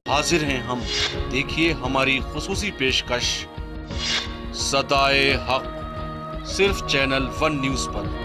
हाजिर हैं हम, देखिए हमारी खुसूसी पेशकश सदाए हक, सिर्फ चैनल वन न्यूज पर।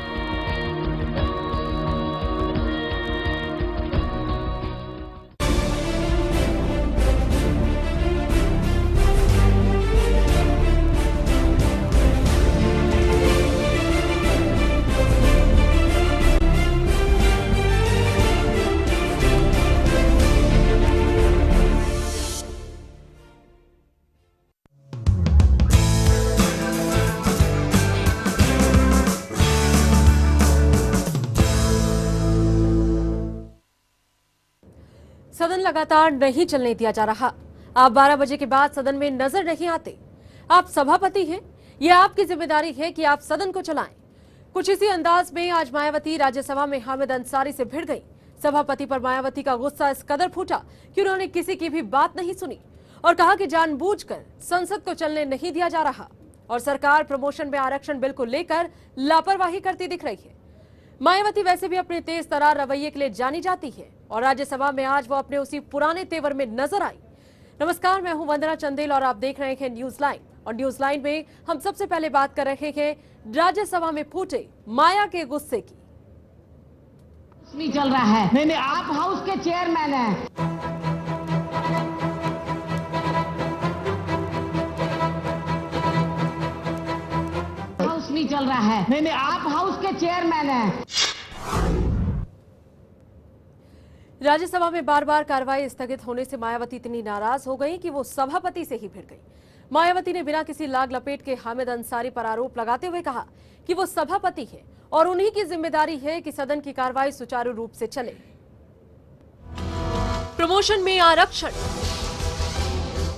सदन लगातार नहीं चलने दिया जा रहा। आप 12 बजे के बाद सदन में नजर नहीं आते। आप सभापति हैं, यह आपकी जिम्मेदारी है कि आप सदन को चलाएं। कुछ इसी अंदाज में आज मायावती राज्यसभा में हामिद अंसारी से भिड़ गई। सभापति पर मायावती का गुस्सा इस कदर फूटा कि उन्होंने किसी की भी बात नहीं सुनी और कहा कि जानबूझकर संसद को चलने नहीं दिया जा रहा और सरकार प्रमोशन में आरक्षण बिल को लेकर लापरवाही करती दिख रही है। मायावती वैसे भी अपने तेज तरार रवैये के लिए जानी जाती है और राज्यसभा में आज वो अपने उसी पुराने तेवर में नजर आई। नमस्कार, मैं हूं वंदना चंदेल और आप देख रहे हैं न्यूज लाइन। और न्यूज लाइन में हम सबसे पहले बात कर रहे हैं राज्यसभा में फूटे माया के गुस्से की। नहीं चल रहा है। नहीं, आप हाउस के चेयरमैन हैं। हाउस नहीं चल रहा है। नहीं, आप हाउस के चेयरमैन हैं। राज्यसभा में बार बार कार्रवाई स्थगित होने से मायावती इतनी नाराज हो गई कि वो सभापति से ही भिड़ गई। मायावती ने बिना किसी लाग लपेट के हामिद अंसारी पर आरोप लगाते हुए कहा कि वो सभापति है और उन्हीं की जिम्मेदारी है कि सदन की कार्रवाई सुचारू रूप से चले। प्रमोशन में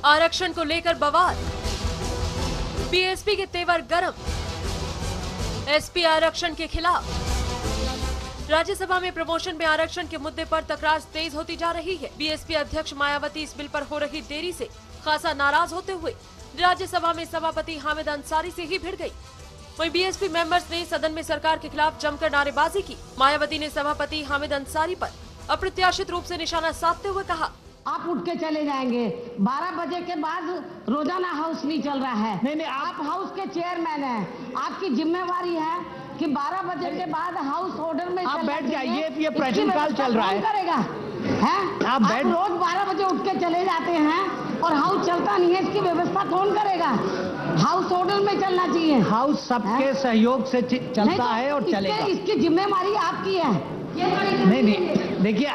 आरक्षण को लेकर बवाल, बीएसपी के तेवर गरम, एसपी आरक्षण के खिलाफ। राज्यसभा में प्रमोशन में आरक्षण के मुद्दे पर तकरार तेज होती जा रही है। बीएसपी अध्यक्ष मायावती इस बिल पर हो रही देरी से खासा नाराज होते हुए राज्यसभा में सभापति हामिद अंसारी से ही भिड़ गई। वहीं बीएसपी मेंबर्स ने सदन में सरकार के खिलाफ जमकर नारेबाजी की। मायावती ने सभापति हामिद अंसारी पर अप्रत्याशित रूप से निशाना साधते हुए कहा, आप उठ के चले जाएंगे। 12 बजे के बाद रोजाना हाउस नहीं चल रहा है। नहीं, आप हाउस के चेयरमैन हैं। आपकी जिम्मेवारी है कि 12 बजे के बाद हाउस ऑर्डर में आप बैठ जाइए। ये प्रश्नकाल चल रहा है। करेगा है? आप रोज 12 बजे उठ के चले जाते हैं और हाउस चलता नहीं है। इसकी व्यवस्था कौन करेगा? हाउस ऑर्डर में चलना चाहिए। हाउस सबके सहयोग से चलता है और चलेगा। इसकी जिम्मेवारी आपकी है। नहीं, देखिए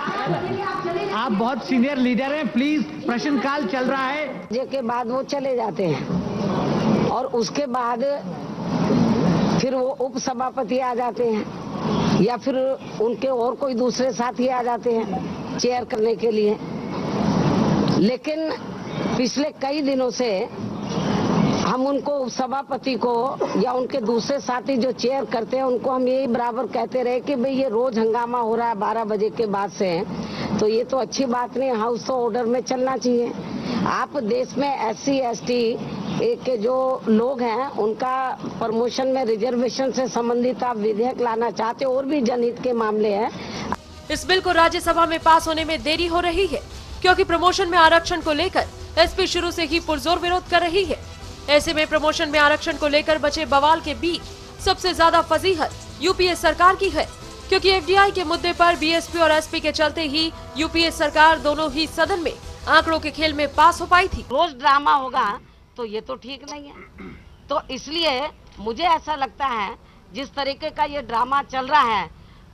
आप बहुत सीनियर लीडर हैं, प्लीज प्रश्नकाल चल रहा है। बजे के बाद वो चले जाते हैं और उसके बाद फिर वो उप सभापति आ जाते हैं या फिर उनके और कोई दूसरे साथी आ जाते हैं चेयर करने के लिए। लेकिन पिछले कई दिनों से हम उनको उप सभापति को या उनके दूसरे साथी जो चेयर करते हैं उनको हम यही बराबर कहते रहे कि भाई ये रोज हंगामा हो रहा है 12 बजे के बाद से, तो ये तो अच्छी बात नहीं। हाउस तो ऑर्डर में चलना चाहिए। आप देश में SC ST के जो लोग हैं उनका प्रमोशन में रिजर्वेशन से संबंधित आप विधेयक लाना चाहते हो और भी जनहित के मामले हैं। इस बिल को राज्यसभा में पास होने में देरी हो रही है क्योंकि प्रमोशन में आरक्षण को लेकर एसपी शुरू से ही पुरजोर विरोध कर रही है। ऐसे में प्रमोशन में आरक्षण को लेकर बचे बवाल के बीच सबसे ज्यादा फजीहत यूपीए सरकार की है क्योंकि FDI के मुद्दे पर बीएसपी और एसपी के चलते ही यूपीए सरकार दोनों ही सदन में आंकड़ों के खेल में पास हो पाई थी। रोज ड्रामा होगा तो ये तो ठीक नहीं है। तो इसलिए मुझे ऐसा लगता है जिस तरीके का ये ड्रामा चल रहा है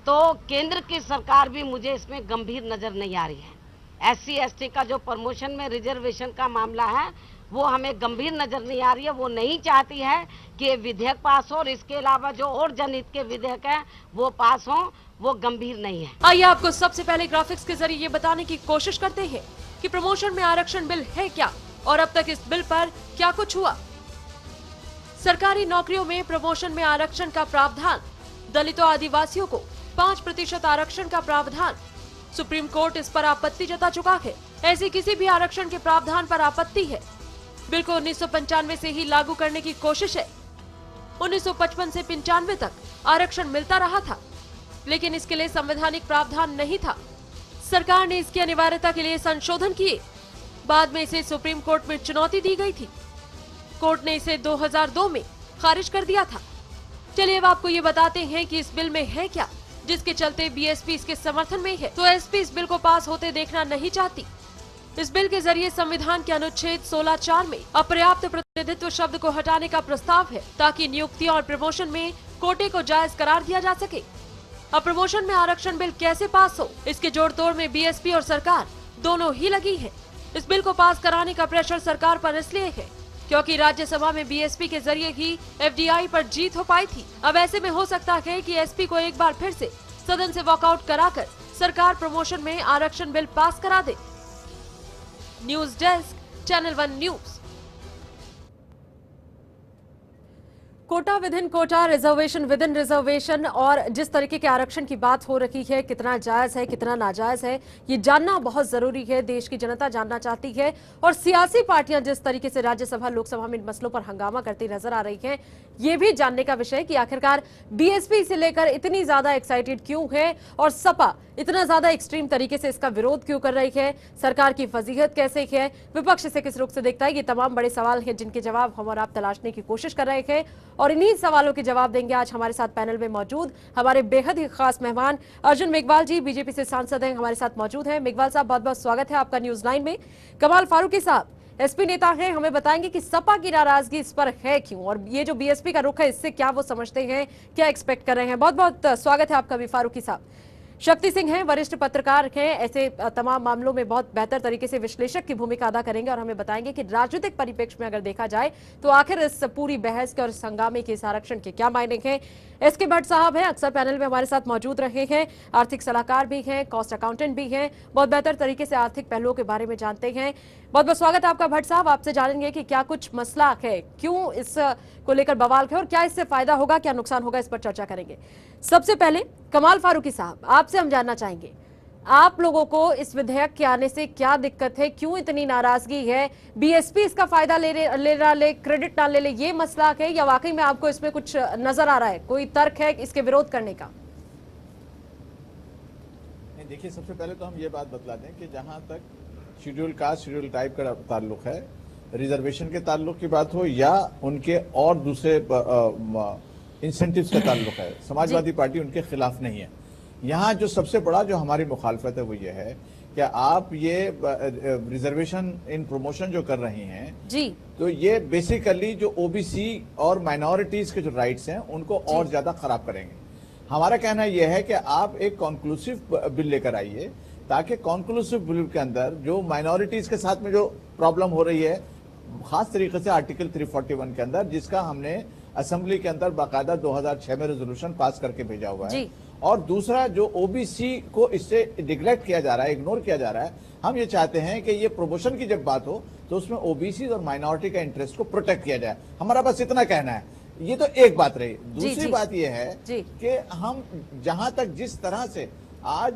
तो केंद्र की सरकार भी मुझे इसमें गंभीर नजर नहीं आ रही है। SC ST का जो प्रमोशन में रिजर्वेशन का मामला है वो हमें गंभीर नजर नहीं आ रही है। वो नहीं चाहती है कि ये विधेयक पास हो और इसके अलावा जो और जनहित के विधेयक है वो पास हो, वो गंभीर नहीं है। आइए आपको सबसे पहले ग्राफिक्स के जरिए ये बताने की कोशिश करते हैं कि प्रमोशन में आरक्षण बिल है क्या और अब तक इस बिल पर क्या कुछ हुआ। सरकारी नौकरियों में प्रमोशन में आरक्षण का प्रावधान, दलितों आदिवासियों को 5% आरक्षण का प्रावधान। सुप्रीम कोर्ट इस पर आपत्ति जता चुका है। ऐसे किसी भी आरक्षण के प्रावधान पर आपत्ति है। बिल को 1995 से ही लागू करने की कोशिश है। 1955 से 95 तक आरक्षण मिलता रहा था, लेकिन इसके लिए संवैधानिक प्रावधान नहीं था। सरकार ने इसकी अनिवार्यता के लिए संशोधन किए। बाद में इसे सुप्रीम कोर्ट में चुनौती दी गई थी। कोर्ट ने इसे 2002 में खारिज कर दिया था। चलिए अब आपको ये बताते हैं कि इस बिल में है क्या, जिसके चलते बीएसपी इसके समर्थन में है, तो एसपी इस बिल को पास होते देखना नहीं चाहती। इस बिल के जरिए संविधान के अनुच्छेद 16(4) में अपर्याप्त प्रतिनिधित्व शब्द को हटाने का प्रस्ताव है, ताकि नियुक्ति और प्रमोशन में कोटे को जायज करार दिया जा सके। अब प्रमोशन में आरक्षण बिल कैसे पास हो, इसके जोड़ तोड़ में बीएसपी और सरकार दोनों ही लगी है। इस बिल को पास कराने का प्रेशर सरकार पर इसलिए है क्योंकि राज्यसभा में बीएसपी के जरिए ही एफडीआई पर जीत हो पाई थी। अब ऐसे में हो सकता है कि एसपी को एक बार फिर से सदन से वॉकआउट कराकर सरकार प्रमोशन में आरक्षण बिल पास करा दे। News desk, channel 1 news. Quota within quota, reservation within reservation और जिस तरीके के आरक्षण की बात हो रही है, कितना जायज है कितना नाजायज है, ये जानना बहुत जरूरी है। देश की जनता जानना चाहती है और सियासी पार्टियां जिस तरीके से राज्यसभा लोकसभा में इन मसलों पर हंगामा करती नजर आ रही हैं, ये भी जानने का विषय कि आखिरकार बीएसपी से लेकर इतनी ज्यादा एक्साइटेड क्यों है और सपा इतना ज्यादा एक्सट्रीम तरीके से इसका विरोध क्यों कर रही है, सरकार की फजीहत कैसे है, विपक्ष इसे किस रुख से देखता है। ये तमाम बड़े सवाल हैं जिनके जवाब हम और आप तलाशने की कोशिश कर रहे हैं और इन्हीं सवालों के जवाब देंगे आज हमारे साथ पैनल में मौजूद हमारे बेहद ही खास मेहमान अर्जुन मेघवाल जी, बीजेपी से सांसद हैं, हमारे साथ मौजूद हैं। मेघवाल साहब, बहुत बहुत स्वागत है आपका न्यूज 9 में। कमाल फारूकी साहब, एसपी नेता हैं, हमें बताएंगे कि सपा की नाराजगी इस पर है क्यों और ये जो बीएसपी का रुख है इससे क्या वो समझते हैं, क्या एक्सपेक्ट कर रहे हैं। बहुत बहुत स्वागत है आपका भी फारूकी साहब। शक्ति सिंह हैं, वरिष्ठ पत्रकार हैं, ऐसे तमाम मामलों में बहुत बेहतर तरीके से विश्लेषक की भूमिका अदा करेंगे और हमें बताएंगे कि राजनीतिक परिप्रेक्ष्य में अगर देखा जाए तो आखिर इस पूरी बहस के और इस हंगामे के, इस आरक्षण के क्या मायने हैं। एसके भट्ट साहब हैं, अक्सर पैनल में हमारे साथ मौजूद रहे हैं, आर्थिक सलाहकार भी हैं, कॉस्ट अकाउंटेंट भी हैं, बहुत बेहतर तरीके से आर्थिक पहलुओं के बारे में जानते हैं। बहुत बहुत स्वागत है आपका भट्ट साहब। आपसे जानेंगे कि क्या कुछ मसला है, क्यों इस को लेकर बवाल है और क्या इससे फायदा होगा, क्या नुकसान होगा, इस पर चर्चा करेंगे। सबसे पहले कमाल फारूकी साहब, आपसे हम जानना चाहेंगे, आप लोगों को इस विधेयक के आने से क्या दिक्कत है, क्यों इतनी नाराजगी है, बीएसपी इसका फायदा ले क्रेडिट ना ले, ये मसला है या वाकई में आपको इसमें कुछ नजर आ रहा है, कोई तर्क है इसके विरोध करने का? नहीं, देखिए, सबसे पहले तो हम ये बात बतला दें कि जहां तक शेड्यूल कास्ट, शेड्यूल टाइप का ताल्लुक है, रिजर्वेशन के ताल्लुक की बात हो या उनके और दूसरे इंसेंटिव्स का ताल्लुक है, समाजवादी पार्टी उनके खिलाफ नहीं है। यहाँ जो सबसे बड़ा जो हमारी मुखालफत है वो ये है कि आप ये रिजर्वेशन इन प्रमोशन जो कर रही हैं जी, तो ये बेसिकली जो ओबीसी और माइनॉरिटीज के जो राइट्स हैं उनको और ज्यादा खराब करेंगे। हमारा कहना यह है कि आप एक कॉन्क्लूसिव बिल लेकर आइए ताकि कॉन्क्लूसिव बिल के अंदर जो माइनॉरिटीज के साथ में जो प्रॉब्लम हो रही है, खास तरीके से आर्टिकल 341 के अंदर, जिसका हमने असेंबली के अंदर बाकायदा 2006 में रेजोल्यूशन पास करके भेजा हुआ है, और दूसरा जो ओबीसी को इससे निगलेक्ट किया जा रहा है, इग्नोर किया जा रहा है, हम ये चाहते हैं कि ये प्रमोशन की जब बात हो तो उसमें ओबीसी और माइनॉरिटी का इंटरेस्ट को प्रोटेक्ट किया जाए। हमारा बस इतना कहना है। ये तो एक बात रही। दूसरी बात ये है कि हम जहां तक जिस तरह से आज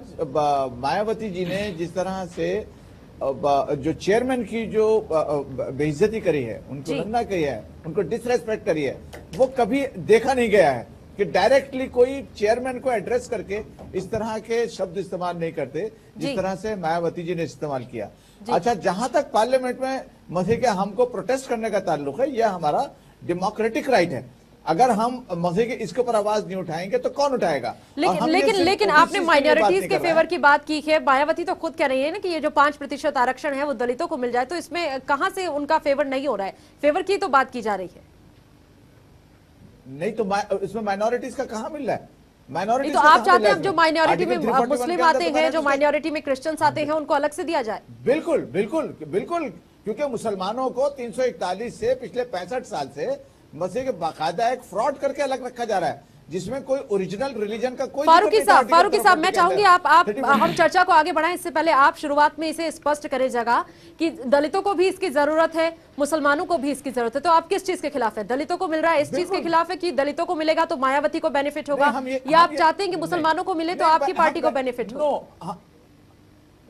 मायावती जी ने जिस तरह से जो चेयरमैन की जो बेइज्जती करी है, उनको नंगा करी है, उनको डिसरेस्पेक्ट करी है, वो कभी देखा नहीं गया है कि डायरेक्टली कोई चेयरमैन को एड्रेस करके इस तरह के शब्द इस्तेमाल नहीं करते जिस तरह से मायावती जी ने इस्तेमाल किया। अच्छा, जहां तक पार्लियामेंट में मसले के हमको प्रोटेस्ट करने का ताल्लुक है, यह हमारा डेमोक्रेटिक राइट है। अगर हम मसले के इसके ऊपर आवाज नहीं उठाएंगे तो कौन उठाएगा? लेकिन आपने माइनॉरिटीज के फेवर की बात की है। मायावती तो खुद कह रही है ना कि ये जो 5% आरक्षण है वो दलितों को मिल जाए, तो इसमें कहां से उनका फेवर नहीं हो रहा है? फेवर की तो बात की जा रही है। नहीं तो इसमें माइनॉरिटीज का कहां मिल रहा है? माइनॉरिटी तो आप चाहते हैं जो माइनॉरिटी में मुस्लिम आते हैं, जो माइनॉरिटी में क्रिश्चियंस आते हैं, उनको अलग से दिया जाए? बिल्कुल बिल्कुल बिल्कुल, क्योंकि मुसलमानों को 341 से पिछले 65 साल से मसीह के बाकायदा एक फ्रॉड करके अलग रखा जा रहा है, जिसमें कोई ओरिजिनल रिलीजन का कोई। फारूकी साहब मैं चाहूंगी आप हम चर्चा को आगे बढ़ाएं। इससे पहले आप शुरुआत में इसे स्पष्ट करें जगह कि दलितों को भी इसकी जरूरत है, मुसलमानों को भी इसकी जरूरत है, तो आप किस चीज के खिलाफ है? दलितों को मिल रहा है इस चीज के खिलाफ है कि दलितों को मिलेगा तो मायावती को बेनिफिट होगा, या आप चाहते हैं कि मुसलमानों को मिले तो आपकी पार्टी को बेनिफिट हो?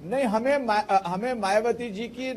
नहीं, हमें मायावती जी की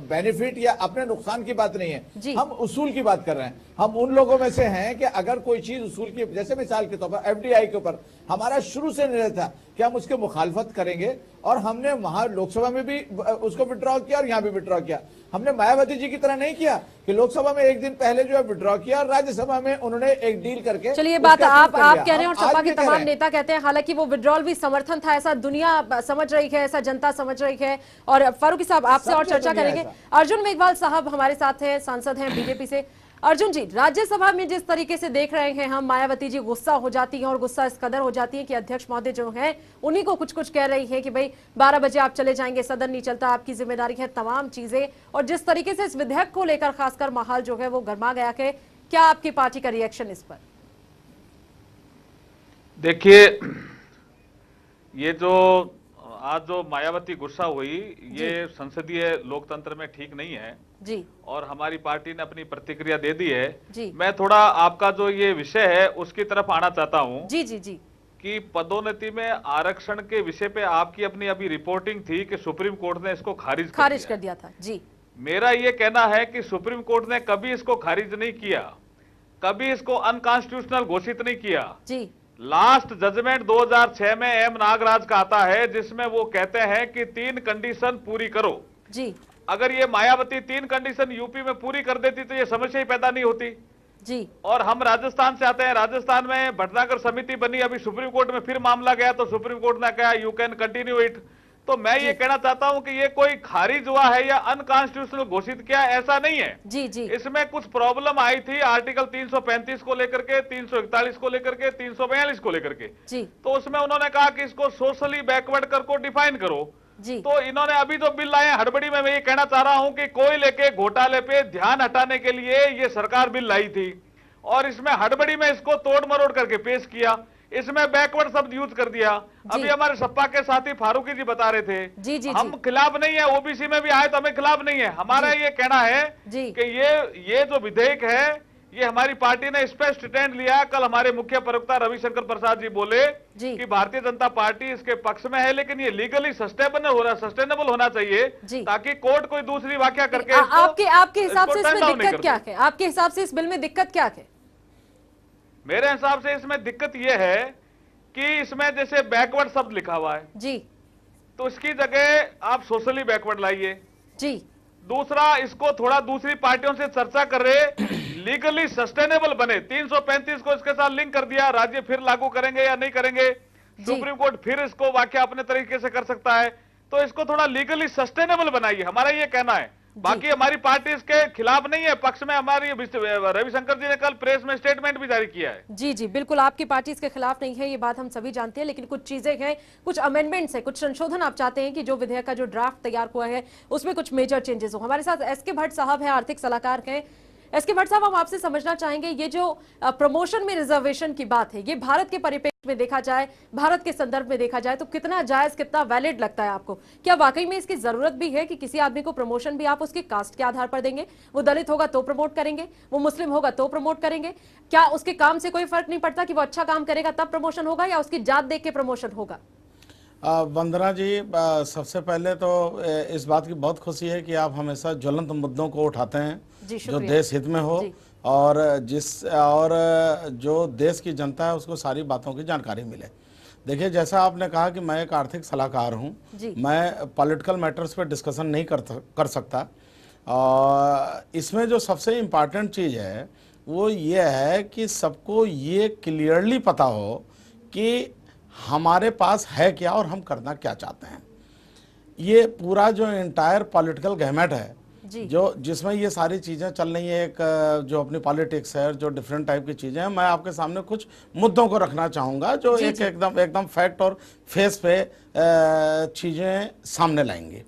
बेनिफिट या अपने नुकसान की बात नहीं है, हम उसूल की बात कर रहे हैं। हम उन लोगों में से हैं कि अगर कोई चीज उसूल की, जैसे मिसाल के तौर पर एफडीआई के ऊपर हमारा शुरू से निर्णय था कि हम उसके मुखालफत करेंगे, और हमने वहां लोकसभा में भी उसको विड्रॉ किया और यहां भी विड्रॉ किया। हमने मायावती जी की तरह नहीं किया कि लोकसभा में एक दिन पहले जो है विड्रॉ किया और राज्यसभा में उन्होंने एक डील करके। चलिए, बात आप कह रहे हैं और सपा के तमाम नेता कहते हैं, हालांकि वो विड्रॉल भी समर्थन था, ऐसा दुनिया समझ रही है, ऐसा जनता समझ रही है। और फारूकी साहब, आपसे और चर्चा करेंगे। अर्जुन मेघवाल साहब हमारे साथ हैं, सांसद हैं बीजेपी से। अर्जुन जी, राज्यसभा में जिस तरीके से देख रहे हैं हम, मायावती जी गुस्सा हो जाती हैं और गुस्सा इस कदर हो जाती है कि अध्यक्ष महोदय जो हैं उन्हीं को कुछ कुछ कह रही है कि भाई 12 बजे आप चले जाएंगे, सदन नहीं चलता, आपकी जिम्मेदारी है, तमाम चीजें। और जिस तरीके से इस विधेयक को लेकर खासकर माहौल जो है वो गर्मा गया है, क्या आपकी पार्टी का रिएक्शन इस पर? देखिए, ये जो आज जो मायावती गुस्सा हुई, ये संसदीय लोकतंत्र में ठीक नहीं है जी, और हमारी पार्टी ने अपनी प्रतिक्रिया दे दी है जी। मैं थोड़ा आपका जो ये विषय है उसकी तरफ आना चाहता हूं जी जी जी कि पदोन्नति में आरक्षण के विषय पे आपकी अपनी अभी रिपोर्टिंग थी कि सुप्रीम कोर्ट ने इसको खारिज कर दिया था। जी, मेरा ये कहना है कि सुप्रीम कोर्ट ने कभी इसको खारिज नहीं किया, कभी इसको अनकॉन्स्टिट्यूशनल घोषित नहीं किया जी। लास्ट जजमेंट 2006 में एम नागराज का आता है जिसमें वो कहते हैं कि 3 कंडीशन पूरी करो जी। अगर ये मायावती 3 कंडीशन यूपी में पूरी कर देती तो ये समस्या ही पैदा नहीं होती जी। और हम राजस्थान से आते हैं, राजस्थान में भटनागर समिति बनी, अभी सुप्रीम कोर्ट में फिर मामला गया तो सुप्रीम कोर्ट ने कहा यू कैन कंटिन्यू इट। तो मैं ये कहना चाहता हूं कि ये कोई खारिज हुआ है या अनकॉन्स्टिट्यूशनल घोषित किया, ऐसा नहीं है जी जी। इसमें कुछ प्रॉब्लम आई थी आर्टिकल 335 को लेकर के, 341 को लेकर के, 342 को लेकर के जी। तो उसमें उन्होंने कहा कि इसको सोशली बैकवर्ड कर को डिफाइन करो जी। तो इन्होंने अभी जो बिल लाए हड़बड़ी में, मैं ये कहना चाह रहा हूं कि कोयले के घोटाले पे ध्यान हटाने के लिए ये सरकार बिल लाई थी और इसमें हड़बड़ी में इसको तोड़ मरोड़ करके पेश किया, इसमें बैकवर्ड शब्द यूज कर दिया। अभी हमारे सपा के साथी फारूकी जी बता रहे थे जी जी हम खिलाफ नहीं है, ओबीसी में भी आए तो हमें खिलाफ नहीं है। हमारा ये कहना है कि ये जो विधेयक है ये हमारी पार्टी ने स्पष्ट स्टैंड लिया। कल हमारे मुख्य प्रवक्ता रविशंकर प्रसाद जी बोले कि भारतीय जनता पार्टी इसके पक्ष में है, लेकिन ये लीगली सस्टेनेबल होना चाहिए ताकि कोर्ट कोई दूसरी व्याख्या करके आपके हिसाब से इसमें दिक्कत क्या है? आपके हिसाब से इस बिल में दिक्कत क्या है? मेरे हिसाब से इसमें दिक्कत यह है कि इसमें जैसे बैकवर्ड शब्द लिखा हुआ है जी, तो इसकी जगह आप सोशली बैकवर्ड लाइए जी। दूसरा, इसको थोड़ा दूसरी पार्टियों से चर्चा कर रहे लीगली सस्टेनेबल बने। 335 को इसके साथ लिंक कर दिया, राज्य फिर लागू करेंगे या नहीं करेंगे, सुप्रीम कोर्ट फिर इसको व्याख्या अपने तरीके से कर सकता है, तो इसको थोड़ा लीगली सस्टेनेबल बनाइए, हमारा ये कहना है। बाकी हमारी पार्टी इसके खिलाफ नहीं है, पक्ष में हमारी रविशंकर जी ने कल प्रेस में स्टेटमेंट भी जारी किया है। जी जी बिल्कुल, आपकी पार्टी इसके खिलाफ नहीं है, ये बात हम सभी जानते हैं, लेकिन कुछ चीजें हैं, कुछ अमेंडमेंट्स हैं, कुछ संशोधन आप चाहते हैं कि जो विधेयक का जो ड्राफ्ट तैयार हुआ है उसमें कुछ मेजर चेंजेस हो। हमारे साथ एसके भट्ट साहब हैं, आर्थिक सलाहकार हैं। एसके भट्ट साहब, हम आपसे समझना चाहेंगे ये जो प्रमोशन में रिजर्वेशन की बात है, ये भारत के परिप्रेक्ष्य में देखा जाए, भारत के संदर्भ में देखा जाए तो कितना जायज, कितना वैलिड लगता है आपको? क्या वाकई में इसकी जरूरत भी है कि किसी आदमी को प्रमोशन भी आप उसके कास्ट के आधार पर देंगे? वो दलित होगा तो प्रमोट करेंगे, वो मुस्लिम होगा तो प्रमोट करेंगे? क्या उसके काम से कोई फर्क नहीं पड़ता कि वो अच्छा काम करेगा तब प्रमोशन होगा या उसकी जात देख के प्रमोशन होगा? वंदना जी, सबसे पहले तो इस बात की बहुत खुशी है कि आप हमेशा ज्वलंत मुद्दों को उठाते हैं जो देश हित में हो और जो देश की जनता है उसको सारी बातों की जानकारी मिले। देखिए, जैसा आपने कहा कि मैं एक आर्थिक सलाहकार हूं, मैं पॉलिटिकल मैटर्स पे डिस्कशन नहीं कर सकता। और इसमें जो सबसे इम्पॉर्टेंट चीज़ है वो ये है कि सबको ये क्लियरली पता हो कि हमारे पास है क्या और हम करना क्या चाहते हैं। ये पूरा जो इंटायर पॉलिटिकल गहमेट है जो जिसमें ये सारी चीज़ें चल रही है, एक जो अपनी पॉलिटिक्स है, जो डिफरेंट टाइप की चीज़ें हैं, मैं आपके सामने कुछ मुद्दों को रखना चाहूँगा जो एकदम फैक्ट और फेस पे चीज़ें सामने लाएंगी।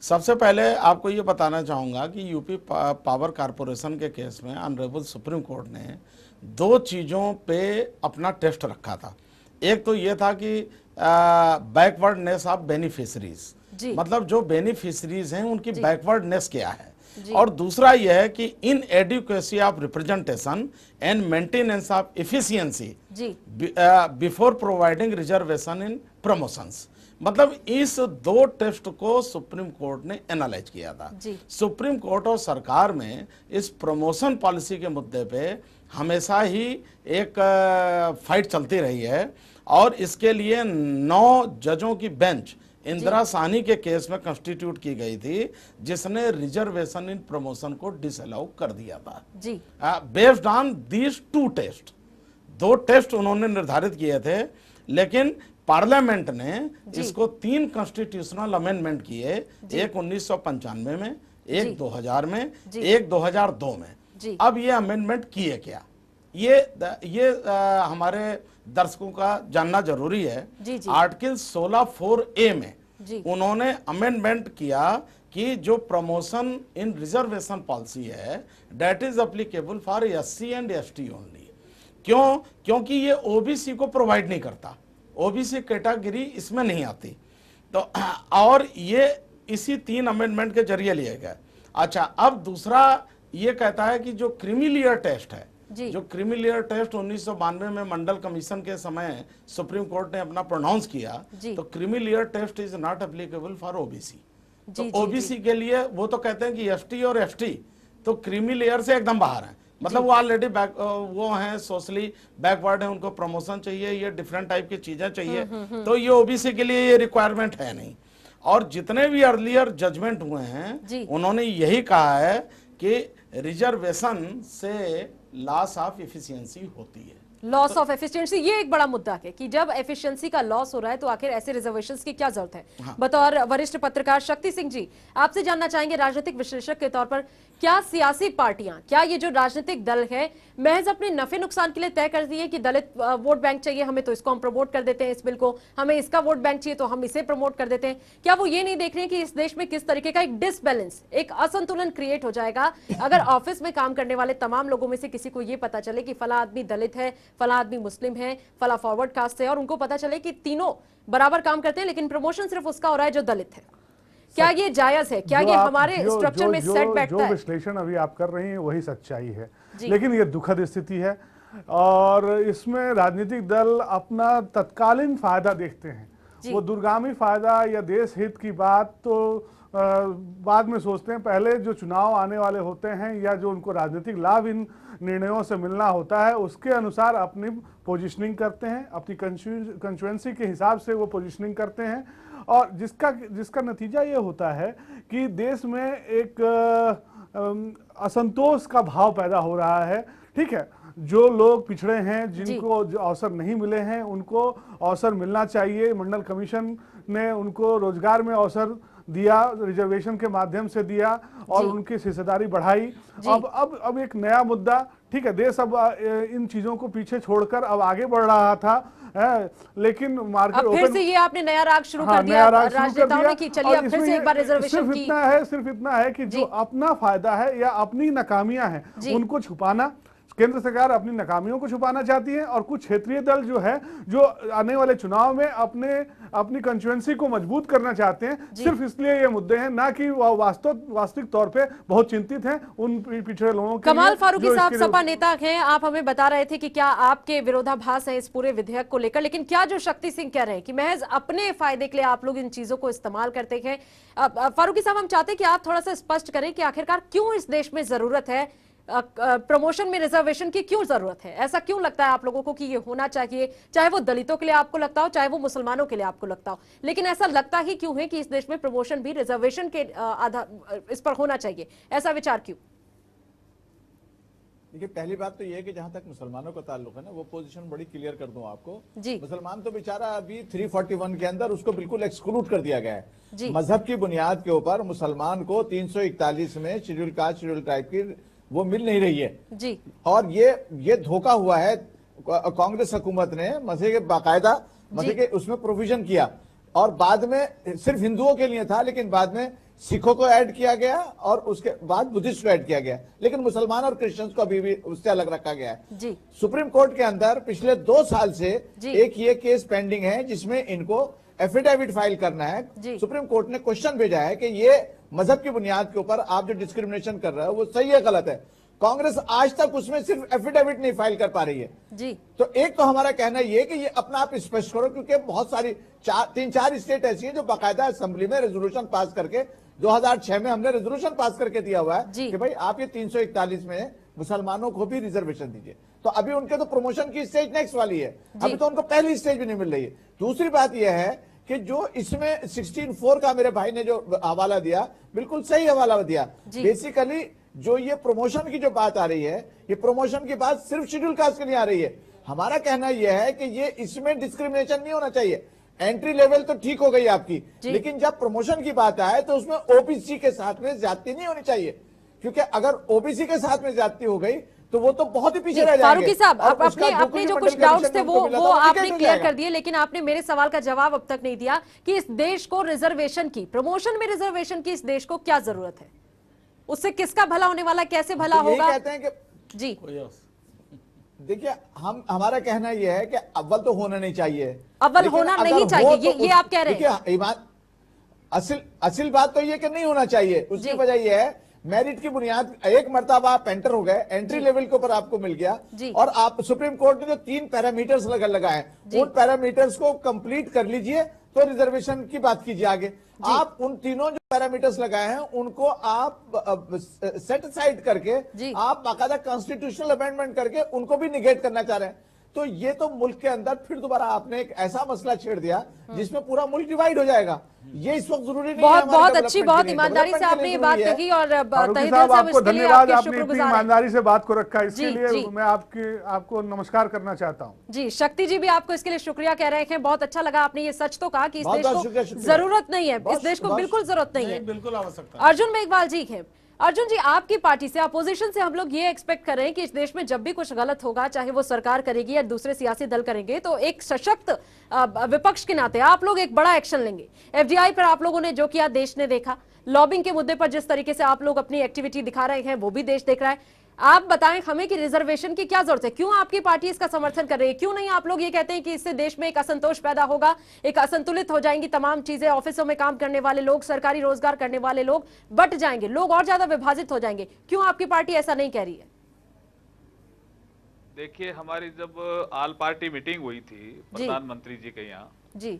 सबसे पहले आपको ये बताना चाहूँगा कि यूपी पावर कॉरपोरेशन के केस में ऑनरेबल सुप्रीम कोर्ट ने 2 चीज़ों पे अपना टेस्ट रखा था। एक तो ये था कि बैकवर्डनेस ऑफ बेनिफिशरीज, मतलब जो बेनिफिशरीज हैं उनकी बैकवर्डनेस क्या है, और दूसरा यह है कि inadequacy of representation and maintenance of efficiency before providing reservation in promotions. मतलब इस दो टेस्ट को सुप्रीम कोर्ट ने एनालाइज किया था। सुप्रीम कोर्ट और सरकार में इस प्रमोशन पॉलिसी के मुद्दे पे हमेशा ही एक फाइट चलती रही है और इसके लिए 9 जजों की बेंच इंदिरा साहनी के केस में कंस्टिट्यूट की गई थी, जिसने रिजर्वेशन इन प्रमोशन को डिसअलाउ कर दिया था जी। Based on these 2 test, 2 test उन्होंने निर्धारित किए थे, लेकिन पार्लियामेंट ने इसको 3 कॉन्स्टिट्यूशनल अमेंडमेंट किए, एक 1995 में, एक 2000 में, एक 2002 में। अब ये अमेंडमेंट किए क्या, ये हमारे दर्शकों का जानना जरूरी है। आर्टिकल 16(4)A में उन्होंने अमेंडमेंट किया कि जो प्रमोशन इन रिजर्वेशन पॉलिसी है that is applicable for SC and ST only. क्यों? क्योंकि ये OBC को प्रोवाइड नहीं करता, OBC कैटेगरी इसमें नहीं आती। तो और ये इसी 3 अमेंडमेंट के जरिए लिए गए। अच्छा, अब दूसरा ये कहता है कि जो क्रीमी लेयर टेस्ट है, जो क्रीमी लेयर टेस्ट 1992 में मंडल कमीशन के समय सुप्रीम कोर्ट ने अपना प्रोनाउंस किया, तो creamy layer test is not applicable for OBC। तो OBC के लिए वो तो कहते हैं कि ST और ST तो क्रीमी लेयर से एकदम बाहर है, मतलब वो ऑलरेडी वो हैं सोशली बैकवर्ड है, उनको प्रमोशन चाहिए, ये डिफरेंट टाइप की चीजें चाहिए, तो ये OBC के लिए ये रिक्वायरमेंट है नहीं। और जितने भी अर्लियर जजमेंट हुए हैं उन्होंने यही कहा है कि रिजर्वेशन से लॉस ऑफ एफिशिएंसी होती है। लॉस ऑफ एफिशिएंसी, ये एक बड़ा मुद्दा है कि जब एफिशिएंसी का लॉस हो रहा है तो आखिर ऐसे रिजर्वेशंस की क्या जरूरत है। बतौर वरिष्ठ पत्रकार शक्ति सिंह जी, आपसे जानना चाहेंगे राजनीतिक विश्लेषक के तौर पर, क्या सियासी पार्टियां, क्या ये जो राजनीतिक दल है महज अपने नफे नुकसान के लिए तय कर दिए कि दलित वोट बैंक चाहिए हमें तो इसको हम प्रमोट कर देते हैं, इस बिल को, हमें इसका वोट बैंक चाहिए तो हम इसे प्रमोट कर देते हैं? क्या वो ये नहीं देख रहे हैं कि इस देश में किस तरीके का एक डिसबैलेंस, एक असंतुलन क्रिएट हो जाएगा अगर ऑफिस में काम करने वाले तमाम लोगों में से किसी को ये पता चले कि फला आदमी दलित है, फला आदमी मुस्लिम है, फला फॉरवर्ड कास्ट है, और उनको पता चले कि तीनों बराबर काम करते हैं लेकिन प्रमोशन सिर्फ उसका हो रहा है जो दलित है? क्या ये जायज है? क्या ये हमारे स्ट्रक्चर में सेट बैठता है? जो विश्लेषण अभी आप कर रही हैं वही सच्चाई है, लेकिन ये दुखद स्थिति है और इसमें राजनीतिक दल अपना तत्कालीन फायदा देखते हैं। वो दूरगामी फायदा या देश हित की बात तो बाद में सोचते हैं। पहले जो चुनाव आने वाले होते हैं या जो उनको राजनीतिक लाभ इन निर्णयों से मिलना होता है उसके अनुसार अपनी पोजीशनिंग करते हैं, अपनी कंस्टिट्यूएंसी के हिसाब से वो पोजीशनिंग करते हैं, और जिसका नतीजा ये होता है कि देश में एक असंतोष का भाव पैदा हो रहा है। ठीक है, जो लोग पिछड़े हैं, जिनको जो अवसर नहीं मिले हैं, उनको अवसर मिलना चाहिए। मंडल कमीशन ने उनको रोजगार में अवसर दिया, रिजर्वेशन के माध्यम से दिया और उनकी हिस्सेदारी बढ़ाई। अब एक नया मुद्दा, ठीक है, देश अब इन चीजों को पीछे छोड़कर अब आगे बढ़ रहा था, लेकिन मार्केट अब फिर से ये आपने नया राग शुरू कर दिया राजनेताओं ने कि चलिए अब फिर से एक बार रिजर्वेशन की। सिर्फ इतना है कि जो अपना फायदा है या अपनी नाकामियां हैं उनको छुपाना, केंद्र सरकार अपनी नाकामियों को छुपाना चाहती है, और कुछ क्षेत्रीय दल जो है जो आने वाले चुनाव में अपनी कंस्टिट्यूएंसी को मजबूत करना चाहते हैं, सिर्फ इसलिए ये मुद्दे हैं, ना कि वास्तविक तौर पे बहुत चिंतित हैं उन पिछड़े लोगों के। कमाल फारूकी साहब सपा नेता हैं, आप हमें बता रहे थे कि क्या आपके विरोधाभास है इस पूरे विधेयक को लेकर, लेकिन क्या जो शक्ति सिंह कह रहे हैं कि महज अपने फायदे के लिए आप लोग इन चीजों को इस्तेमाल करते हैं, फारूकी साहब हम चाहते हैं कि आप थोड़ा सा स्पष्ट करें कि आखिरकार क्यों इस देश में जरूरत है प्रमोशन में रिजर्वेशन की, क्यों जरूरत है? ऐसा क्यों लगता है आप लोगों को कि ये होना चाहिए, चाहे वो दलितों के लिए आपको लगता हो, चाहे वो मुसलमानों के लिए आपको लगता हो, लेकिन ऐसा लगता ही क्यों है कि इस देश में प्रमोशन भी रिजर्वेशन के आधार इस पर होना चाहिए? ऐसा विचार क्यों? देखिए, पहली बात तो ये है कि जहां तक मुसलमानों का ताल्लुक है ना, वो पोजीशन बड़ी क्लियर कर दूं आपको। मुसलमान तो बेचारा अभी 341 के अंदर उसको बिल्कुल एक्सक्लूड कर दिया गया है। मजहब की बुनियाद के ऊपर मुसलमान को 341 में शेड्यूल कास्ट शेड्यूल ट्राइब की वो मिल नहीं रही है जी। और ये धोखा हुआ है। कांग्रेस हुकूमत ने मसले के बाकायदा मसले के उसमें प्रोविजन किया, और बाद में सिर्फ हिंदुओं के लिए था, लेकिन बाद में सिखों को ऐड किया गया और उसके बाद बुद्धिस्ट को ऐड किया गया, लेकिन मुसलमान और क्रिश्चियंस को अभी भी उससे अलग रखा गया है। सुप्रीम कोर्ट के अंदर पिछले 2 साल से एक ये केस पेंडिंग है जिसमें इनको एफिडेविट फाइल करना है। सुप्रीम कोर्ट ने क्वेश्चन भेजा है कि ये मजहब की बुनियाद के ऊपर आप जो डिस्क्रिमिनेशन कर रहे हो वो सही है गलत है। कांग्रेस आज तक उसमें सिर्फ एफिडेविट नहीं फाइल कर पा रही है जी। तो एक तो हमारा कहना ये कि ये अपना आप स्पष्ट करो, क्योंकि बहुत सारी 3-4 स्टेट ऐसी हैं जो बाकायदा असेंबली में रेजोल्यूशन पास करके 2006 में हमने रेजोल्यूशन पास करके दिया हुआ है कि भाई आप ये 341 में मुसलमानों को भी रिजर्वेशन दीजिए। तो अभी उनके तो प्रमोशन की स्टेज नेक्स्ट वाली है, अभी तो उनको पहली स्टेज भी नहीं मिल रही है। दूसरी बात यह है कि जो इसमें 16(4) का मेरे भाई ने जो हवाला दिया, बिल्कुल सही हवाला दिया। बेसिकली जो ये प्रमोशन की जो बात आ रही है, ये प्रमोशन की बात सिर्फ शेड्यूल कास्ट के लिए आ रही है। हमारा कहना यह है कि ये इसमें डिस्क्रिमिनेशन नहीं होना चाहिए। एंट्री लेवल तो ठीक हो गई आपकी, लेकिन जब प्रमोशन की बात आए तो उसमें ओबीसी के साथ में ज्यादती नहीं होनी चाहिए, क्योंकि अगर ओबीसी के साथ में ज्यादती हो गई तो वो तो बहुत ही पीछे रह जाएंगे। फारूकी साहब, अपने जो कुछ डाउट्स थे वो आपने क्लियर कर दिए, लेकिन आपने मेरे सवाल का जवाब अब तक नहीं दिया कि इस देश को रिजर्वेशन की, प्रमोशन में रिजर्वेशन की इस देश को क्या जरूरत है, उससे किसका भला होने वाला, कैसे भला होगा? कहते हैं कि जी देखिए, हमारा कहना यह है कि अव्वल तो होना नहीं चाहिए, अव्वल होना नहीं चाहिए, ये आप कह रहे हैं। असल बात तो ये कि नहीं होना चाहिए। उसकी वजह यह है मेरिट की बुनियाद, एक मर्तबा आप एंटर हो गए, एंट्री लेवल के ऊपर आपको मिल गया, और आप सुप्रीम कोर्ट ने जो 3 पैरामीटर्स लगाए, उन पैरामीटर्स को कंप्लीट कर लीजिए तो रिजर्वेशन की बात कीजिए आगे। आप उन तीनों जो पैरामीटर्स लगाए हैं उनको आप सेट साइड करके आप बाकायदा कॉन्स्टिट्यूशनल अमेंडमेंट करके उनको भी निगेट करना चाह रहे हैं। तो ये तो मुल्क के अंदर फिर दोबारा आपने एक ऐसा मसला छेड़ दिया जिसमें पूरा मुल्क डिवाइड हो जाएगा। ये इस वक्त जरूरी नहीं है। बहुत अच्छी, बहुत ईमानदारी से आपने ये बात कही और आपको धन्यवाद, आपने इतनी ईमानदारी से बात को रखा, इसके लिए मैं आपको नमस्कार करना चाहता हूँ। जी, शक्ति जी भी आपको इसके लिए शुक्रिया कह रहे हैं। बहुत अच्छा लगा, आपने ये सच तो कहा कि इस देश को जरूरत नहीं है, इस देश को बिल्कुल जरूरत नहीं है, बिल्कुल आवश्यकता। अर्जुन मेघवाल जी हैं। अर्जुन जी, आपकी पार्टी से, अपोजिशन से हम लोग ये एक्सपेक्ट कर रहे हैं कि इस देश में जब भी कुछ गलत होगा, चाहे वो सरकार करेगी या दूसरे सियासी दल करेंगे, तो एक सशक्त विपक्ष के नाते आप लोग एक बड़ा एक्शन लेंगे। एफडीआई पर आप लोगों ने जो किया देश ने देखा, लॉबिंग के मुद्दे पर जिस तरीके से आप लोग अपनी एक्टिविटी दिखा रहे हैं वो भी देश देख रहा है। आप बताएं हमें कि रिजर्वेशन की क्या जरूरत है, क्यों आपकी पार्टी इसका समर्थन कर रही है? क्यों नहीं आप लोग ये कहते हैं कि इससे देश में एक असंतोष पैदा होगा, एक असंतुलित हो जाएंगी तमाम चीजें, ऑफिसों में काम करने वाले लोग, सरकारी रोजगार करने वाले लोग बट जाएंगे, लोग और ज्यादा विभाजित हो जाएंगे। क्यों आपकी पार्टी ऐसा नहीं कह रही है? देखिए, हमारी जब ऑल पार्टी मीटिंग हुई थी प्रधानमंत्री जी के यहाँ जी,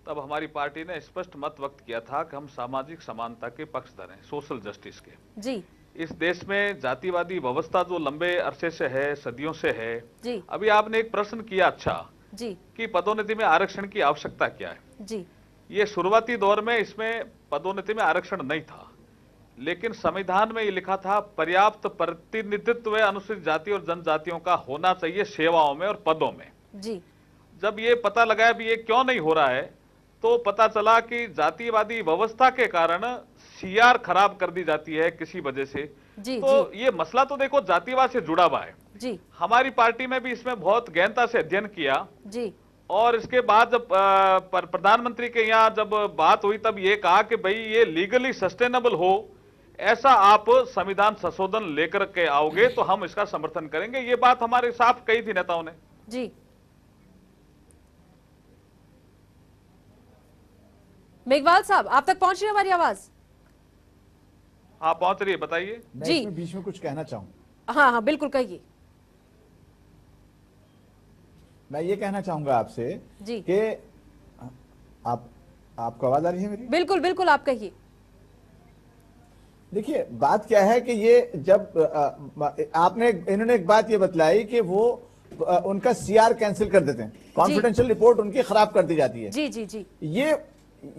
तब हमारी पार्टी ने स्पष्ट मत व्यक्त किया था कि हम सामाजिक समानता के पक्षधर हैं, सोशल जस्टिस के। जी, इस देश में जातिवादी व्यवस्था जो लंबे अरसे से है, सदियों से है। जी, अभी आपने एक प्रश्न किया अच्छा जी, कि पदोन्नति में आरक्षण की आवश्यकता क्या है। जी, ये शुरुआती दौर में इसमें पदोन्नति में आरक्षण नहीं था, लेकिन संविधान में ये लिखा था पर्याप्त प्रतिनिधित्व अनुसूचित जाति और जनजातियों का होना चाहिए सेवाओं में और पदों में। जी, जब ये पता लगाया भी ये क्यों नहीं हो रहा है, तो पता चला कि जातिवादी व्यवस्था के कारण सीआर खराब कर दी जाती है किसी वजह से। तो ये मसला तो देखो जातिवाद से जुड़ा हुआ है जी। हमारी पार्टी में भी इसमें बहुत गहनता से अध्ययन किया जी। और इसके बाद जब प्रधानमंत्री के यहाँ जब बात हुई तब ये कहा कि भाई ये लीगली सस्टेनेबल हो, ऐसा आप संविधान संशोधन लेकर के आओगे तो हम इसका समर्थन करेंगे। ये बात हमारे साफ कही थी नेताओं ने। जी, मेघवाल साहब, आप तक पहुंच रही है हमारी आवाज? हाँ, पहुंच रही है, बताइए। जी, बीच में कुछ कहना चाहूँ। हाँ हाँ बिल्कुल कहिए। मैं ये कहना चाहूंगा आपसे जी कि आपको आवाज आ रही है मेरी? बिल्कुल बिल्कुल, आप कहिए। देखिए, बात क्या है कि ये जब इन्होंने एक बात ये बतलाई कि वो उनका सीआर कैंसिल कर देते हैं, कॉन्फिडेंशियल रिपोर्ट उनकी खराब कर दी जाती है। जी जी जी, ये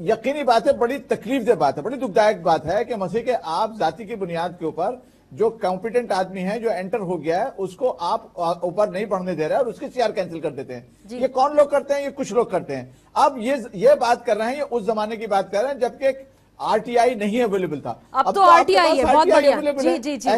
यकीनी बात है, बड़ी तकलीफदेह बात है, बड़ी दुखदायक बात है कि मसीह के आप जाति की बुनियाद के ऊपर जो कॉम्पिटेंट आदमी है, जो एंटर हो गया है, उसको आप ऊपर नहीं बढ़ने दे रहे हैं और उसके सीआर कैंसिल कर देते हैं। ये कौन लोग करते हैं? ये कुछ लोग करते हैं। अब ये बात कर रहे हैं, ये उस जमाने की बात कर रहे हैं जबकि एक आरटीआई नहीं अवेलेबल था। अब तो आरटीआई है, बहुत बढ़िया। जी जी जी,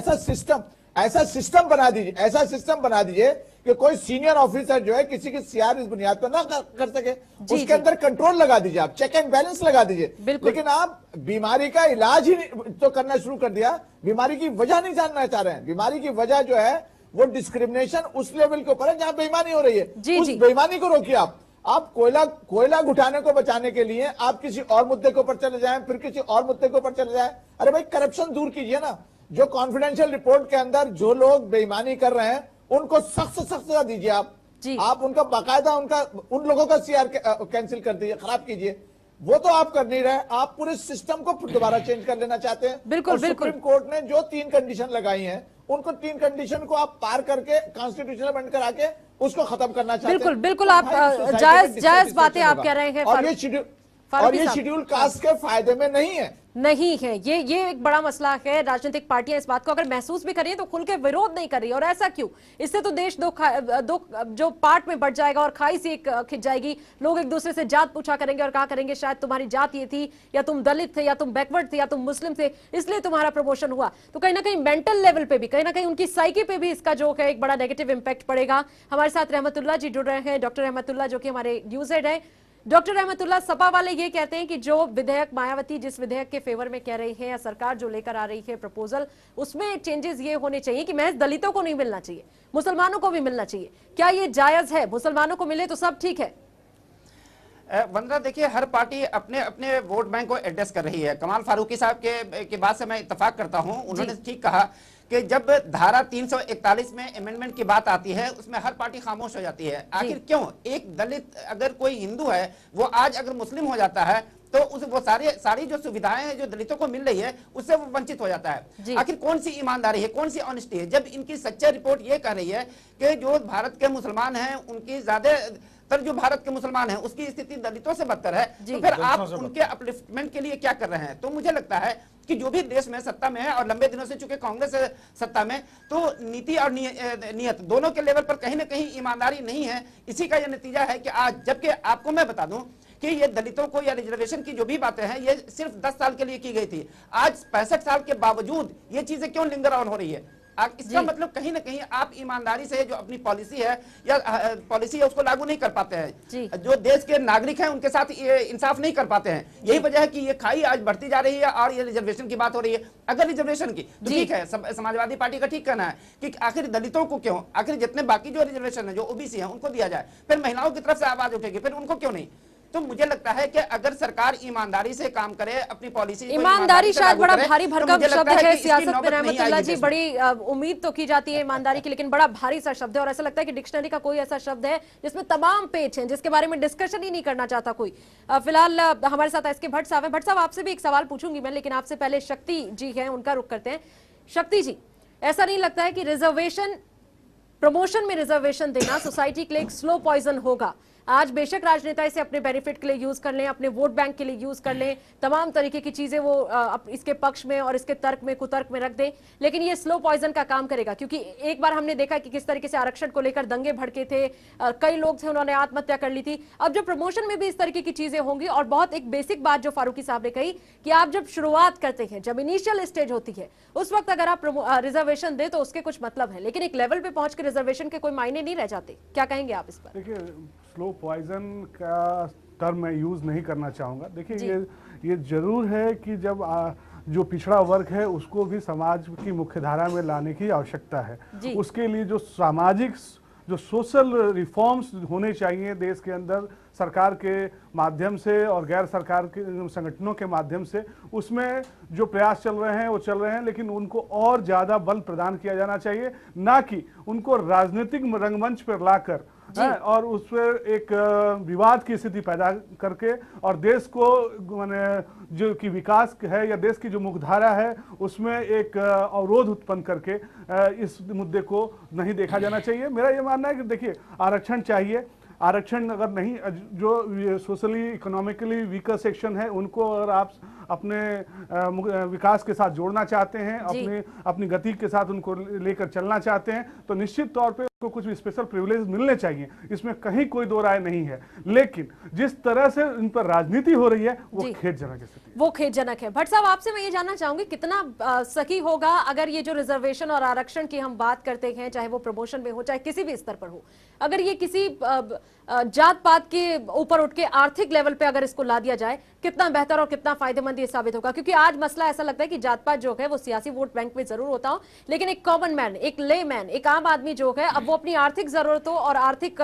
ऐसा सिस्टम बना दीजिए कि कोई सीनियर ऑफिसर जो है किसी की सीआर इस बुनियाद पर ना कर सके, उसके अंदर कंट्रोल लगा दीजिए, आप चेक एंड बैलेंस लगा दीजिए। लेकिन आप बीमारी का इलाज ही तो करना शुरू कर दिया, बीमारी की वजह नहीं जानना चाह रहे हैं। बीमारी की वजह जो है वो डिस्क्रिमिनेशन उस लेवल के ऊपर है जहां बेईमानी हो रही है। उस बेईमानी को रोकिए। आप कोयला घुटाने को बचाने के लिए आप किसी और मुद्दे के ऊपर चले जाएं, फिर किसी और मुद्दे के ऊपर चले जाएं। अरे भाई, करप्शन दूर कीजिए ना। जो कॉन्फिडेंशियल रिपोर्ट के अंदर जो लोग बेईमानी कर रहे हैं उनको सख्त से सख्त सजा दीजिए आप उनका बाकायदा उन लोगों का सीआर कैंसिल कर दीजिए, खराब कीजिए। वो तो आप कर नहीं रहे, आप पूरे सिस्टम को दोबारा चेंज कर लेना चाहते हैं। बिल्कुल, बिल्कुल। सुप्रीम कोर्ट ने जो 3 कंडीशन लगाई हैं उनको 3 कंडीशन को आप पार करके कॉन्स्टिट्यूशनल अमेंड करा के उसको खत्म करना चाहते हैं। बिल्कुल बिल्कुल, आप जायज बातें आप कह रहे हैं। और ये शेड्यूल कास्ट के फायदे में नहीं है। ये एक बड़ा मसला है। राजनीतिक पार्टियां इस बात को अगर महसूस भी कर रही है तो खुल के विरोध नहीं कर रही, और ऐसा क्यों? इससे तो देश दो जो पार्ट में बढ़ जाएगा और खाई से एक खिंच जाएगी। लोग एक दूसरे से जात पूछा करेंगे और कहा करेंगे शायद तुम्हारी जात ये थी, या तुम दलित थे, या तुम बैकवर्ड थे, या तुम मुस्लिम थे, इसलिए तुम्हारा प्रमोशन हुआ। तो कहीं ना कहीं मेंटल लेवल पे भी, कहीं ना कहीं उनकी साइकी पे भी इसका जो है एक बड़ा नेगेटिव इंपैक्ट पड़ेगा। हमारे साथ रहमतुल्लाह जी जुड़ रहे हैं, डॉक्टर रहमतुल्लाह जो कि हमारे न्यूज हेड है। डॉक्टर रहमतुल्लाह, सपा वाले ये कहते हैं कि जो विधेयक मायावती जिस विधेयक के फेवर में कह रही है, या सरकार जो लेकर आ रही है प्रपोजल, उसमें चेंजेस ये होने चाहिए कि महज दलितों को नहीं मिलना चाहिए, मुसलमानों को भी मिलना चाहिए। क्या ये जायज है? मुसलमानों को मिले तो सब ठीक है? वंदना, देखिए, हर पार्टी अपने अपने वोट बैंक को एड्रेस कर रही है। कमाल फारूकी साहब के बात से मैं इत्तेफाक करता हूं। उन्होंने ठीक कहा कि जब धारा 341 में अमेंडमेंट की बात आती है उसमें हर पार्टी खामोश हो जाती है। आखिर क्यों? एक दलित अगर कोई हिंदू है, वो आज अगर मुस्लिम हो जाता है तो वो सारी जो सुविधाएं हैं जो दलितों को मिल रही है उससे वो वंचित हो जाता है। आखिर कौन सी ईमानदारी है, कौन सी ऑनेस्टी है, जब इनकी सच्चाई रिपोर्ट ये कह रही है कि जो भारत के मुसलमान हैं उनकी ज्यादातर जो भारत के मुसलमान हैं उसकी स्थिति दलितों से बदतर है, तो फिर आप उनके अपलिफ्टमेंट के लिए क्या कर रहे हैं? तो मुझे लगता है कि जो भी देश में सत्ता में है, और लंबे दिनों से चूंकि कांग्रेस सत्ता में, तो नीति और नियत दोनों के लेवल पर कहीं ना कहीं ईमानदारी नहीं है। इसी का यह नतीजा है कि आज, जबकि आपको मैं बता दूं कि ये दलितों को या रिजर्वेशन की जो भी बातें हैं ये सिर्फ 10 साल के लिए की गई थी, आज 65 साल के बावजूद ये चीजें क्यों लिंगर ऑन हो रही है? इसका मतलब कहीं ना कहीं आप ईमानदारी से जो अपनी पॉलिसी है या पॉलिसी है उसको लागू नहीं कर पाते हैं। जो देश के नागरिक हैं उनके साथ इंसाफ नहीं कर पाते हैं। यही वजह है कि ये खाई आज बढ़ती जा रही है और ये रिजर्वेशन की बात हो रही है। अगर रिजर्वेशन की तो ठीक है, समाजवादी पार्टी का ठीक कहना है कि आखिर दलितों को क्यों, आखिर जितने बाकी जो रिजर्वेशन है, जो ओबीसी है, उनको दिया जाए। फिर महिलाओं की तरफ से आवाज उठेगी, फिर उनको क्यों नहीं? तो मुझे लगता है कि अगर सरकार ईमानदारी से काम करे, अपनी पॉलिसी, ईमानदारी शायद बड़ा भारी भरकम शब्द है सियासत में रहमतुल्लाह जी। बड़ी उम्मीद तो की जाती है ईमानदारी की, लेकिन बड़ा भारी सा शब्द है, और ऐसा लगता है कि डिक्शनरी का कोई ऐसा शब्द है जिसमें तमाम पेज हैं जिसके बारे में डिस्कशन ही नहीं करना चाहता कोई। फिलहाल हमारे साथ एसके भट्ट साहब हैं। भट्ट साहब, आपसे भी एक सवाल पूछूंगी मैं, लेकिन आपसे पहले शक्ति जी हैं, उनका रुख करते हैं। शक्ति जी, ऐसा नहीं लगता है कि रिजर्वेशन, प्रमोशन में रिजर्वेशन देना सोसाइटी के लिए एक स्लो पॉइजन होगा? आज बेशक राजनेता इसे अपने बेनिफिट के लिए यूज कर लें, अपने वोट बैंक के लिए यूज कर लें, तमाम तरीके की चीजें वो इसके पक्ष में और इसके तर्क में, कुतर्क में रख दें, लेकिन ये स्लो पॉइजन का काम करेगा। क्योंकि एक बार हमने देखा कि किस तरीके से आरक्षण को लेकर दंगे भड़के थे, कई लोग थे उन्होंने आत्महत्या कर ली थी। अब जब प्रमोशन में भी इस तरीके की चीजें होंगी, और बहुत एक बेसिक बात जो फारूकी साहब ने कही कि आप जब शुरुआत करते हैं, जब इनिशियल स्टेज होती है, उस वक्त अगर आप रिजर्वेशन दे तो उसके कुछ मतलब है, लेकिन एक लेवल पे पहुंच कर रिजर्वेशन के कोई मायने नहीं रह जाते। क्या कहेंगे आप इस पर? देखिए, स्लो पॉइजन का टर्म मैं यूज नहीं करना चाहूंगा। देखिए, ये जरूर है कि जब जो पिछड़ा वर्ग है उसको भी समाज की मुख्यधारा में लाने की आवश्यकता है। उसके लिए जो सामाजिक, जो सोशल रिफॉर्म्स होने चाहिए देश के अंदर, सरकार के माध्यम से और गैर सरकार के संगठनों के माध्यम से, उसमें जो प्रयास चल रहे हैं वो चल रहे हैं, लेकिन उनको और ज़्यादा बल प्रदान किया जाना चाहिए, ना कि उनको राजनीतिक रंगमंच पर लाकर और उस पर एक विवाद की स्थिति पैदा करके, और देश को माने जो कि विकास है या देश की जो मुख्यधारा है उसमें एक अवरोध उत्पन्न करके इस मुद्दे को नहीं देखा जाना चाहिए। मेरा ये मानना है कि देखिए, आरक्षण चाहिए। आरक्षण अगर नहीं, जो सोशली इकोनॉमिकली वीकर सेक्शन है उनको अगर आप अपने विकास के साथ जोड़ना चाहते हैं, अपनी गति के साथ उनको लेकर चलना चाहते हैं, तो निश्चित तौर पे उनको कुछ स्पेशल प्रिविलेज मिलने चाहिए, इसमें कहीं कोई दो राय नहीं है। लेकिन जिस तरह से इन पर राजनीति हो रही है वो खेदजनक है, वो खेदजनक है। भट्ट साहब, आपसे मैं ये जानना चाहूंगी, कितना सही होगा अगर ये जो रिजर्वेशन और आरक्षण की हम बात करते हैं, चाहे वो प्रमोशन में हो चाहे किसी भी स्तर पर हो, अगर ये किसी जात पात के ऊपर उठ के आर्थिक लेवल पे अगर इसको ला दिया जाए, कितना बेहतर और कितना फायदेमंद ये साबित होगा? क्योंकि आज मसला ऐसा लगता है कि जात पात जो है वो सियासी वोट बैंक में जरूर होता हो, लेकिन एक कॉमन मैन, एक ले मैन, एक आम आदमी जो है, अब वो वो अपनी आर्थिक जरूरतों और आर्थिक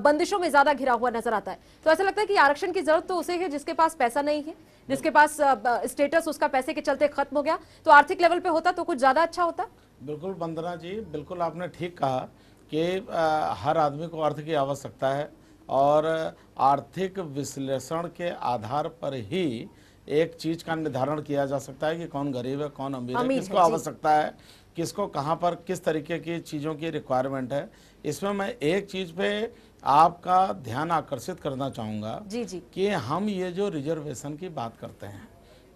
बंदिशों में ज्यादा घिरा हुआ नजर आता है। तो ऐसा लगता है कि आरक्षण की जरूरत तो उसे है जिसके पास पैसा नहीं है, जिसके पास स्टेटस उसका पैसे के चलते खत्म हो गया। तो आर्थिक लेवल पे होता तो कुछ ज्यादा अच्छा होता। बिल्कुल वंदना जी, बिल्कुल आपने ठीक कहा कि हर आदमी को अर्थ की आवश्यकता है और आर्थिक विश्लेषण के आधार पर ही एक चीज का निर्धारण किया जा सकता है कि कौन गरीब है, कौन अमीर है, किसको आवश्यकता है, किसको कहां पर किस तरीके की चीज़ों की रिक्वायरमेंट है। इसमें मैं एक चीज़ पे आपका ध्यान आकर्षित करना चाहूँगा कि हम ये जो रिजर्वेशन की बात करते हैं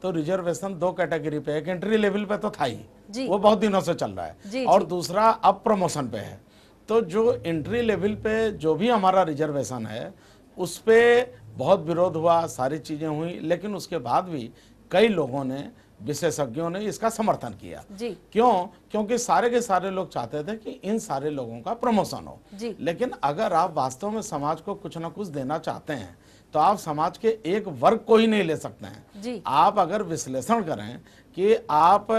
तो रिजर्वेशन दो कैटेगरी पे, एक एंट्री लेवल पे तो था ही, वो बहुत दिनों से चल रहा है, और दूसरा अब प्रमोशन पे है। तो जो एंट्री लेवल पे जो भी हमारा रिजर्वेशन है उस पर बहुत विरोध हुआ, सारी चीज़ें हुई, लेकिन उसके बाद भी कई लोगों ने, विशेषज्ञों ने इसका समर्थन किया। क्यों? क्योंकि सारे के सारे लोग चाहते थे कि इन सारे लोगों का प्रमोशन हो। लेकिन अगर आप वास्तव में समाज को कुछ ना कुछ देना चाहते हैं तो आप समाज के एक वर्ग को ही नहीं ले सकते हैं। आप अगर विश्लेषण करें कि आप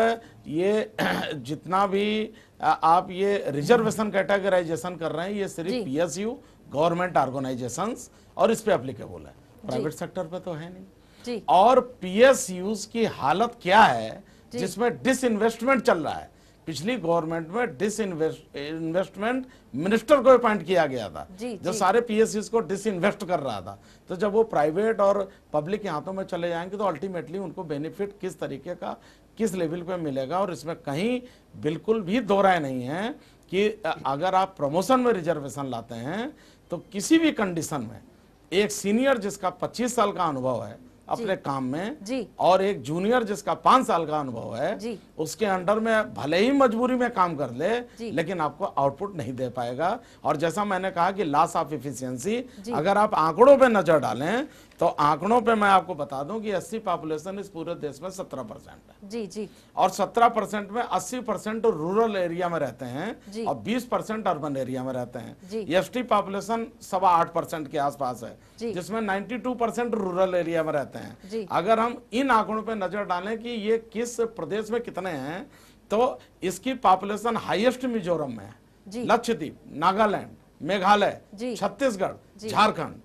ये जितना भी आप ये रिजर्वेशन कैटेगराइजेशन कर रहे हैं, ये सिर्फ पीएसयू, गवर्नमेंट ऑर्गेनाइजेशंस और इस पे एप्लीकेबल है, प्राइवेट सेक्टर पे तो है नहीं। और पीएसयूज की हालत क्या है जिसमें डिसइन्वेस्टमेंट चल रहा है। पिछली गवर्नमेंट में डिसइन्वेस्टमेंट मिनिस्टर को अपॉइंट किया गया था जो सारे पीएसयूज को डिसइन्वेस्ट कर रहा था। तो जब वो प्राइवेट और पब्लिक के हाथों में चले जाएंगे तो अल्टीमेटली उनको बेनिफिट किस तरीके का, किस लेवल पे मिलेगा। और इसमें कहीं बिल्कुल भी दो राय नहीं है कि अगर आप प्रमोशन में रिजर्वेशन लाते हैं तो किसी भी कंडीशन में एक सीनियर जिसका 25 साल का अनुभव है अपने काम में और एक जूनियर जिसका 5 साल का अनुभव है, उसके अंडर में भले ही मजबूरी में काम कर ले लेकिन आपको आउटपुट नहीं दे पाएगा। और जैसा मैंने कहा कि लॉस ऑफ एफिशिएंसी, अगर आप आंकड़ों पे नजर डालें तो आंकड़ों पे मैं आपको बता दूं कि 80 पॉपुलेशन इस पूरे देश में 17% है। और 17% में 80% रूरल एरिया में रहते हैं और 20% अर्बन एरिया में रहते हैं। एसटी पॉपुलेशन 8.25% के आसपास है जिसमें 92% रूरल एरिया में रहते हैं। अगर हम इन आंकड़ों पे नजर डालें कि ये किस प्रदेश में कितने हैं तो इसकी पॉपुलेशन हाईएस्ट मिजोरम में है, लक्षद्वीप, नागालैंड, मेघालय, छत्तीसगढ़, झारखंड।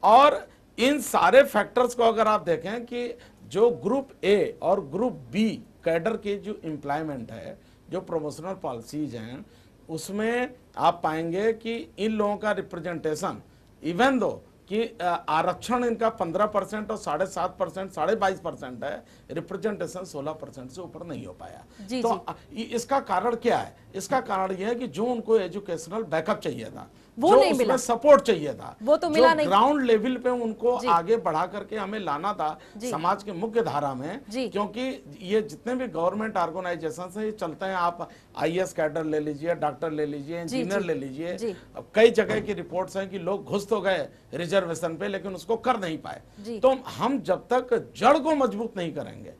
और इन सारे फैक्टर्स को अगर आप देखें कि जो ग्रुप ए और ग्रुप बी कैडर की जो एम्प्लॉयमेंट है, जो प्रमोशनल पॉलिसीज हैं, उसमें आप पाएंगे कि इन लोगों का रिप्रेजेंटेशन, इवन दो कि आरक्षण इनका 15% और 7.5%, 22% है, रिप्रेजेंटेशन 16% से ऊपर नहीं हो पाया। तो इसका कारण क्या है? इसका कारण यह है कि जो उनको एजुकेशनल बैकअप चाहिए था, वो जो नहीं उसमें सपोर्ट चाहिए था, वो तो मिला नहीं। ग्राउंड लेवल पे उनको आगे बढ़ा करके हमें लाना था समाज के मुख्य धारा में। क्योंकि ये जितने भी गवर्नमेंट ऑर्गेनाइजेशन है ये चलते हैं, आप आईएएस कैडर ले लीजिए, डॉक्टर ले लीजिए, इंजीनियर ले लीजिए, कई जगह की रिपोर्ट्स हैं कि लोग घुस तो गए रिजर्वेशन पे लेकिन उसको कर नहीं पाए। तो हम जब तक जड़ को मजबूत नहीं करेंगे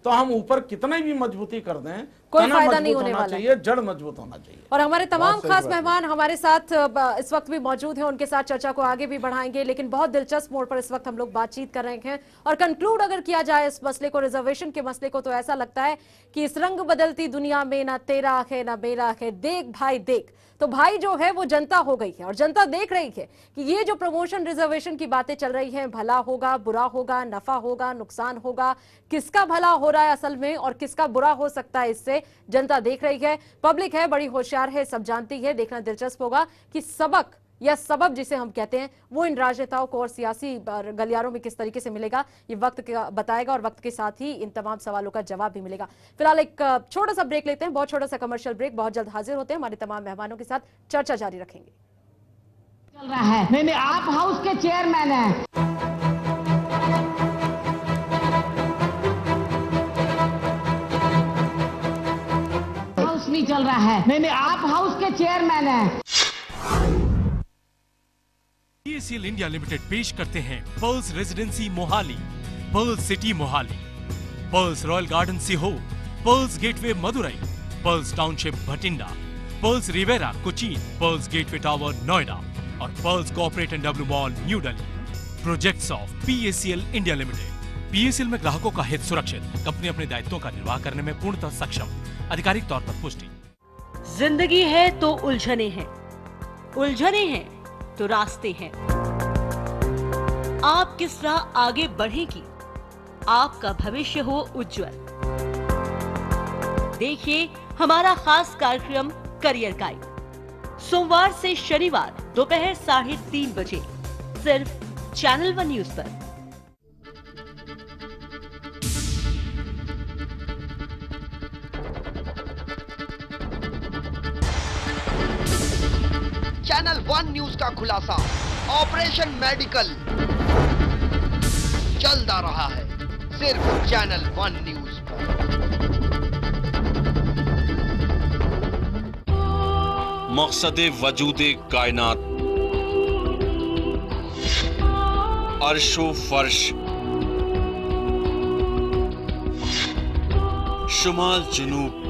तो हम ऊपर कितने भी मजबूती कर दें, कोई फायदा नहीं होने वाला चाहिए, जड़ मजबूत होना चाहिए। और हमारे तमाम खास मेहमान हमारे साथ इस वक्त भी मौजूद हैं, उनके साथ चर्चा को आगे भी बढ़ाएंगे। लेकिन बहुत दिलचस्प मोड़ पर इस वक्त हम लोग बातचीत कर रहे हैं और कंक्लूड अगर किया जाए इस मसले को, रिजर्वेशन के मसले को, तो ऐसा लगता है कि इस रंग बदलती दुनिया में ना तेरा है ना मेरा है, देख भाई देख। तो भाई जो है वो जनता हो गई है और जनता देख रही है कि ये जो प्रमोशन रिजर्वेशन की बातें चल रही हैं, भला होगा, बुरा होगा, नफा होगा, नुकसान होगा, किसका भला हो रहा है असल में और किसका बुरा हो सकता है, इससे जनता देख रही है। पब्लिक है, बड़ी होशियार है, सब जानती है। देखना दिलचस्प होगा कि सबक या सबब जिसे हम कहते हैं वो इन राजनेताओं को और सियासी गलियारों में किस तरीके से मिलेगा, ये वक्त बताएगा और वक्त के साथ ही इन तमाम सवालों का जवाब भी मिलेगा। फिलहाल एक छोटा सा ब्रेक लेते हैं, बहुत छोटा सा कमर्शियल ब्रेक। बहुत जल्द हाजिर होते हैं, हमारे तमाम मेहमानों के साथ चर्चा जारी रखेंगे। चल रहा है नहीं, आप हाउस के चेयरमैन हैं। हाउस नहीं चल रहा है नहीं, आप हाउस के चेयरमैन हैं। PSL इंडिया लिमिटेड पेश करते हैं Pearls residency Mohali, Pearls city Mohali, Pearls royal garden Sehore, Pearls gateway Madurai, Pearls township Bathinda, Pearls Riviera Cochin, Pearls gateway tower Noida और Pearls corporate and W mall New Delhi. Projects of PSL India limited. PSL में ग्राहकों का हित सुरक्षित, कंपनी अपने दायित्वों का निर्वाह करने में पूर्णतः सक्षम, आधिकारिक तौर पर पुष्टि। जिंदगी है तो उलझने हैं, उलझने हैं तो रास्ते हैं। आप किस राह आगे बढ़ेगी, आपका भविष्य हो उज्जवल। देखिए हमारा खास कार्यक्रम करियर गाइड, सोमवार से शनिवार दोपहर 3:30 बजे सिर्फ चैनल 1 न्यूज पर। चैनल 1 न्यूज का खुलासा, ऑपरेशन मेडिकल चलता रहा है सिर्फ चैनल 1 न्यूज पर। मकसद वजूदे कायनात, अर्शो फर्श, शुमाल जुनूब,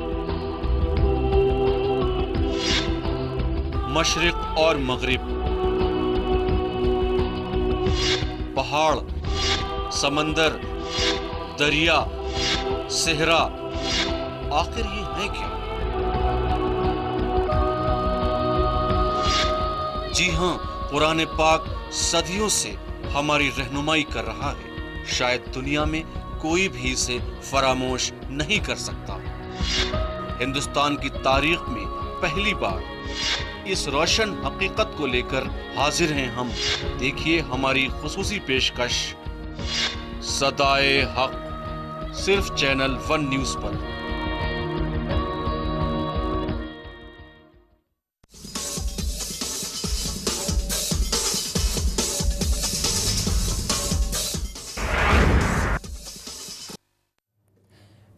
मशरिक और मगरिब, पहाड़, समंदर, दरिया, सेहरा, आखिर ये है क्या? जी हां, कुरान पाक सदियों से हमारी रहनुमाई कर रहा है। शायद दुनिया में कोई भी इसे फरामोश नहीं कर सकता। हिंदुस्तान की तारीख में पहली बार इस रोशन हकीकत को लेकर हाजिर हैं हम। देखिए हमारी खुसूसी पेशकश, सदाए हक, सिर्फ चैनल 1 न्यूज पर।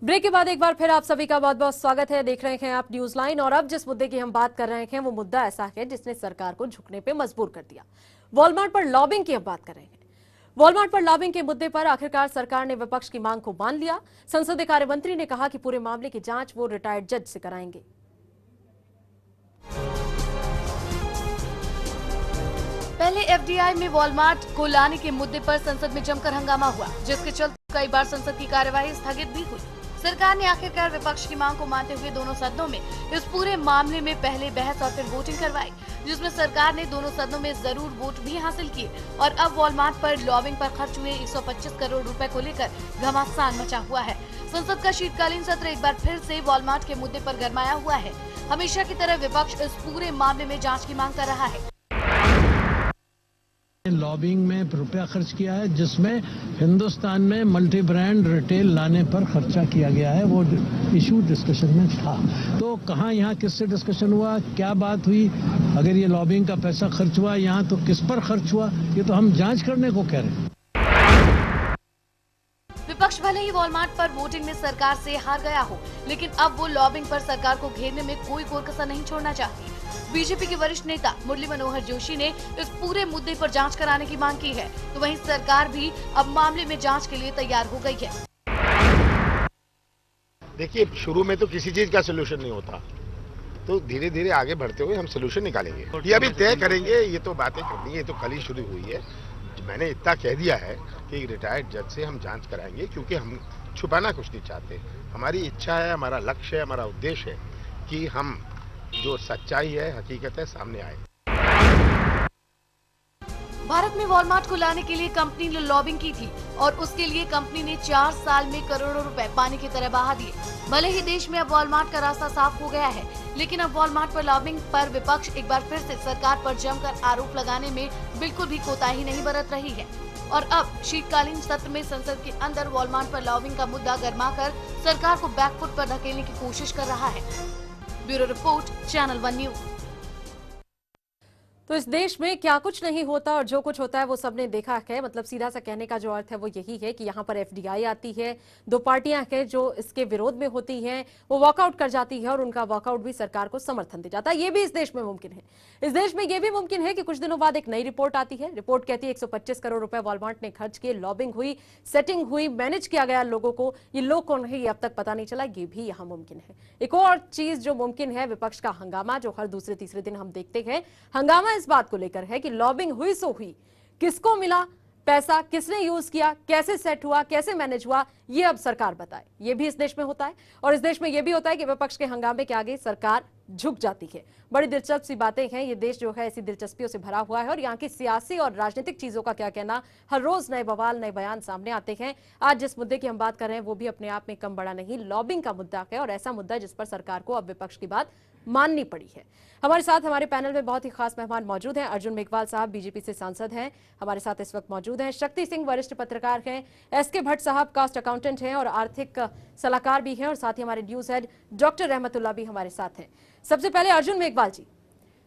ब्रेक के बाद एक बार फिर आप सभी का बहुत बहुत स्वागत है। देख रहे हैं आप न्यूज लाइन और अब जिस मुद्दे की हम बात कर रहे हैं वो मुद्दा ऐसा है जिसने सरकार को झुकने पे मजबूर कर दिया। वॉलमार्ट पर लॉबिंग की हम बात कर रहे हैं। वॉलमार्ट पर लॉबिंग के मुद्दे पर आखिरकार सरकार ने विपक्ष की मांग को मान लिया। संसदीय कार्य मंत्री ने कहा कि पूरे मामले की जांच वो रिटायर्ड जज से कराएंगे। पहले एफडीआई में वॉलमार्ट को लाने के मुद्दे पर संसद में जमकर हंगामा हुआ, जिसके चलते कई बार संसद की कार्यवाही स्थगित भी हुई। सरकार ने आखिरकार विपक्ष की मांग को मानते हुए दोनों सदनों में इस पूरे मामले में पहले बहस और फिर वोटिंग करवाई, जिसमें सरकार ने दोनों सदनों में जरूर वोट भी हासिल किए और अब वॉलमार्ट पर लॉबिंग पर खर्च हुए 125 करोड़ रुपए को लेकर घमासान मचा हुआ है। संसद का शीतकालीन सत्र एक बार फिर से वॉलमार्ट के मुद्दे पर गरमाया हुआ है। हमेशा की तरह विपक्ष इस पूरे मामले में जाँच की मांग कर रहा है। लॉबिंग में रुपया खर्च किया है, जिसमें हिंदुस्तान में मल्टी ब्रांड रिटेल लाने पर खर्चा किया गया है। वो इशू डिस्कशन में था, तो कहाँ यहाँ किससे डिस्कशन हुआ, क्या बात हुई, अगर ये लॉबिंग का पैसा खर्च हुआ यहाँ तो किस पर खर्च हुआ, ये तो हम जांच करने को कह रहे हैं। विपक्ष भले ही वॉलमार्ट पर वोटिंग में सरकार से हार गया हो, लेकिन अब वो लॉबिंग पर सरकार को घेरने में कोई कसर नहीं छोड़ना चाहती। बीजेपी के वरिष्ठ नेता मुरली मनोहर जोशी ने इस पूरे मुद्दे पर जांच कराने की मांग की है, तो वहीं सरकार भी अब मामले में जांच के लिए तैयार हो गई है। देखिए, शुरू में तो किसी चीज का सोल्यूशन नहीं होता, तो धीरे धीरे आगे बढ़ते हुए हम सोल्यूशन निकालेंगे। ये अभी तय करेंगे, ये तो बातें करनी है, ये तो कल ही शुरू हुई है। मैंने इतना कह दिया है कि रिटायर्ड जज से हम जांच कराएंगे, क्योंकि हम छुपाना कुछ नहीं चाहते। हमारी इच्छा है, हमारा लक्ष्य है, हमारा उद्देश्य है कि हम जो सच्चाई है, हकीकत है, सामने आए। भारत में वॉलमार्ट को लाने के लिए कंपनी ने लॉबिंग की थी और उसके लिए कंपनी ने 4 साल में करोड़ों रुपए पानी की तरह बहा दिए। भले ही देश में अब वॉलमार्ट का रास्ता साफ हो गया है, लेकिन अब वॉलमार्ट पर लॉबिंग पर विपक्ष एक बार फिर से सरकार पर जमकर आरोप लगाने में बिल्कुल भी कोताही नहीं बरत रही है और अब शीतकालीन सत्र में संसद के अंदर वॉलमार्ट पर लॉबिंग का मुद्दा गरमाकर सरकार को बैकफुट पर धकेलने की कोशिश कर रहा है। Bureau report, channel 1 news. तो इस देश में क्या कुछ नहीं होता और जो कुछ होता है वो सबने देखा है। मतलब सीधा सा कहने का जो अर्थ है वो यही है कि यहाँ पर एफडीआई आती है, दो पार्टियां हैं जो इसके विरोध में होती हैं, वो वॉकआउट कर जाती है और उनका वॉकआउट भी सरकार को समर्थन दे जाता है। ये भी इस देश में मुमकिन है। इस देश में ये भी मुमकिन है कि कुछ दिनों बाद एक नई रिपोर्ट आती है। रिपोर्ट कहती है 125 करोड़ रुपए वॉलमार्ट ने खर्च किए, लॉबिंग हुई, सेटिंग हुई, मैनेज किया गया लोगों को। ये लोग कौन है ये अब तक पता नहीं चला, ये भी यहाँ मुमकिन है। एक और चीज जो मुमकिन है, विपक्ष का हंगामा जो हर दूसरे तीसरे दिन हम देखते हैं। हंगामा इस बात को लेकर है कि लॉबिंग हुई सो हुई, किसको मिला, पैसा किसने यूज किया, कैसे सेट हुआ, कैसे मैनेज हुआ, ये अब सरकार बताए। ये भी इस देश में होता है और इस देश में ये भी होता है कि विपक्ष के हंगामे के आगे सरकार झुक जाती है। बड़ी दिलचस्प सी बातें हैं। ये देश जो है ऐसी दिलचस्पियों से भरा हुआ है और यहाँ की सियासी और राजनीतिक चीजों का क्या कहना, हर रोज नए बवाल, नए बयान सामने आते हैं। आज जिस मुद्दे की हम बात कर रहे हैं वो भी अपने आप में कम बड़ा नहीं, लॉबिंग का मुद्दा है और ऐसा मुद्दा जिस पर सरकार को अब विपक्ष की बात माननी पड़ी है। हमारे साथ हमारे पैनल में बहुत ही खास मेहमान मौजूद हैं। अर्जुन मेघवाल साहब बीजेपी से सांसद हैं, हमारे साथ इस वक्त मौजूद हैं। शक्ति सिंह वरिष्ठ पत्रकार हैं, एसके भट्ट साहब कास्ट अकाउंटेंट हैं और आर्थिक सलाहकार भी हैं और साथ ही हमारे न्यूज हेड डॉक्टर रहमतुल्लाह भी हमारे साथ हैं। सबसे पहले अर्जुन मेघवाल जी,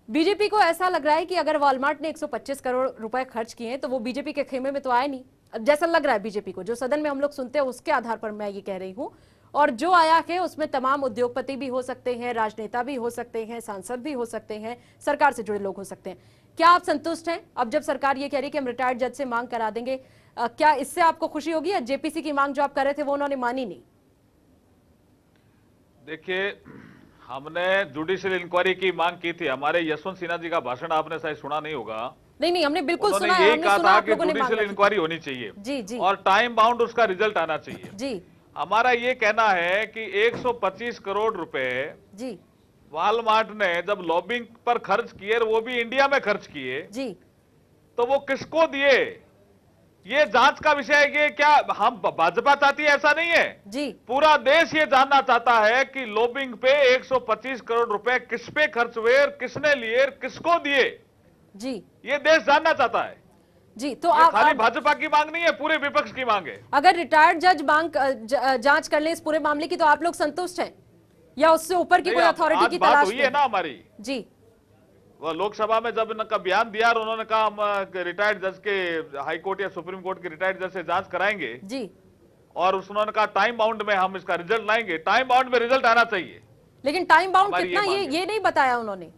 बीजेपी को ऐसा लग रहा है कि अगर वॉलमार्ट ने 125 करोड़ रुपए खर्च किए हैं तो वो बीजेपी के खेमे में तो आए नहीं, जैसा लग रहा है बीजेपी को। जो सदन में हम लोग सुनते हैं उसके आधार पर मैं ये कह रही हूँ, और जो आया है उसमें तमाम उद्योगपति भी हो सकते हैं, राजनेता भी हो सकते हैं, सांसद भी हो सकते हैं, सरकार से जुड़े लोग हो सकते हैं। क्या आप संतुष्ट हैं अब जब सरकार ये कह रही है कि हम रिटायर्ड जज से मांग करा देंगे? क्या इससे आपको खुशी होगी या जेपीसी की मांग जो आप कर रहे थे वो उन्होंने मानी नहीं? देखिए, हमने जुडिशियल इंक्वायरी की मांग की थी। हमारे यशवंत सिन्हा जी का भाषण आपने शायद सुना नहीं होगा। नहीं, हमने बिल्कुल सुना है। यही कहा था कि जुडिशियल इंक्वायरी होनी चाहिए जी और टाइम बाउंड उसका रिजल्ट आना चाहिए जी। हमारा ये कहना है कि 125 करोड़ रुपए जी वॉलमार्ट ने जब लॉबिंग पर खर्च किए, वो भी इंडिया में खर्च किए जी, तो वो किसको दिए, ये जांच का विषय है। कि क्या हम भाजपा चाहती है? ऐसा नहीं है जी। पूरा देश ये जानना चाहता है कि लॉबिंग पे 125 करोड़ रुपए किस पे खर्च हुए, किसने लिए, किसको दिए जी, ये देश जानना चाहता है जी। तो आप खाली भाजपा की मांग नहीं है, पूरे विपक्ष की मांग है। अगर रिटायर्ड जज मांग जांच कर ले इस पूरे मामले की तो आप लोग संतुष्ट हैं या उससे ऊपर की कोई अथॉरिटी की तलाश हुई है ना हमारी जी? वो लोकसभा में जब इनका बयान दिया और उन्होंने कहा हम रिटायर्ड जज के, हाई कोर्ट या सुप्रीम कोर्ट के रिटायर्ड जज से जांच कराएंगे जी, और उन्होंने कहा टाइम बाउंड में हम इसका रिजल्ट लाएंगे। टाइम बाउंड में रिजल्ट आना चाहिए, लेकिन टाइम बाउंड कितना ये नहीं बताया उन्होंने।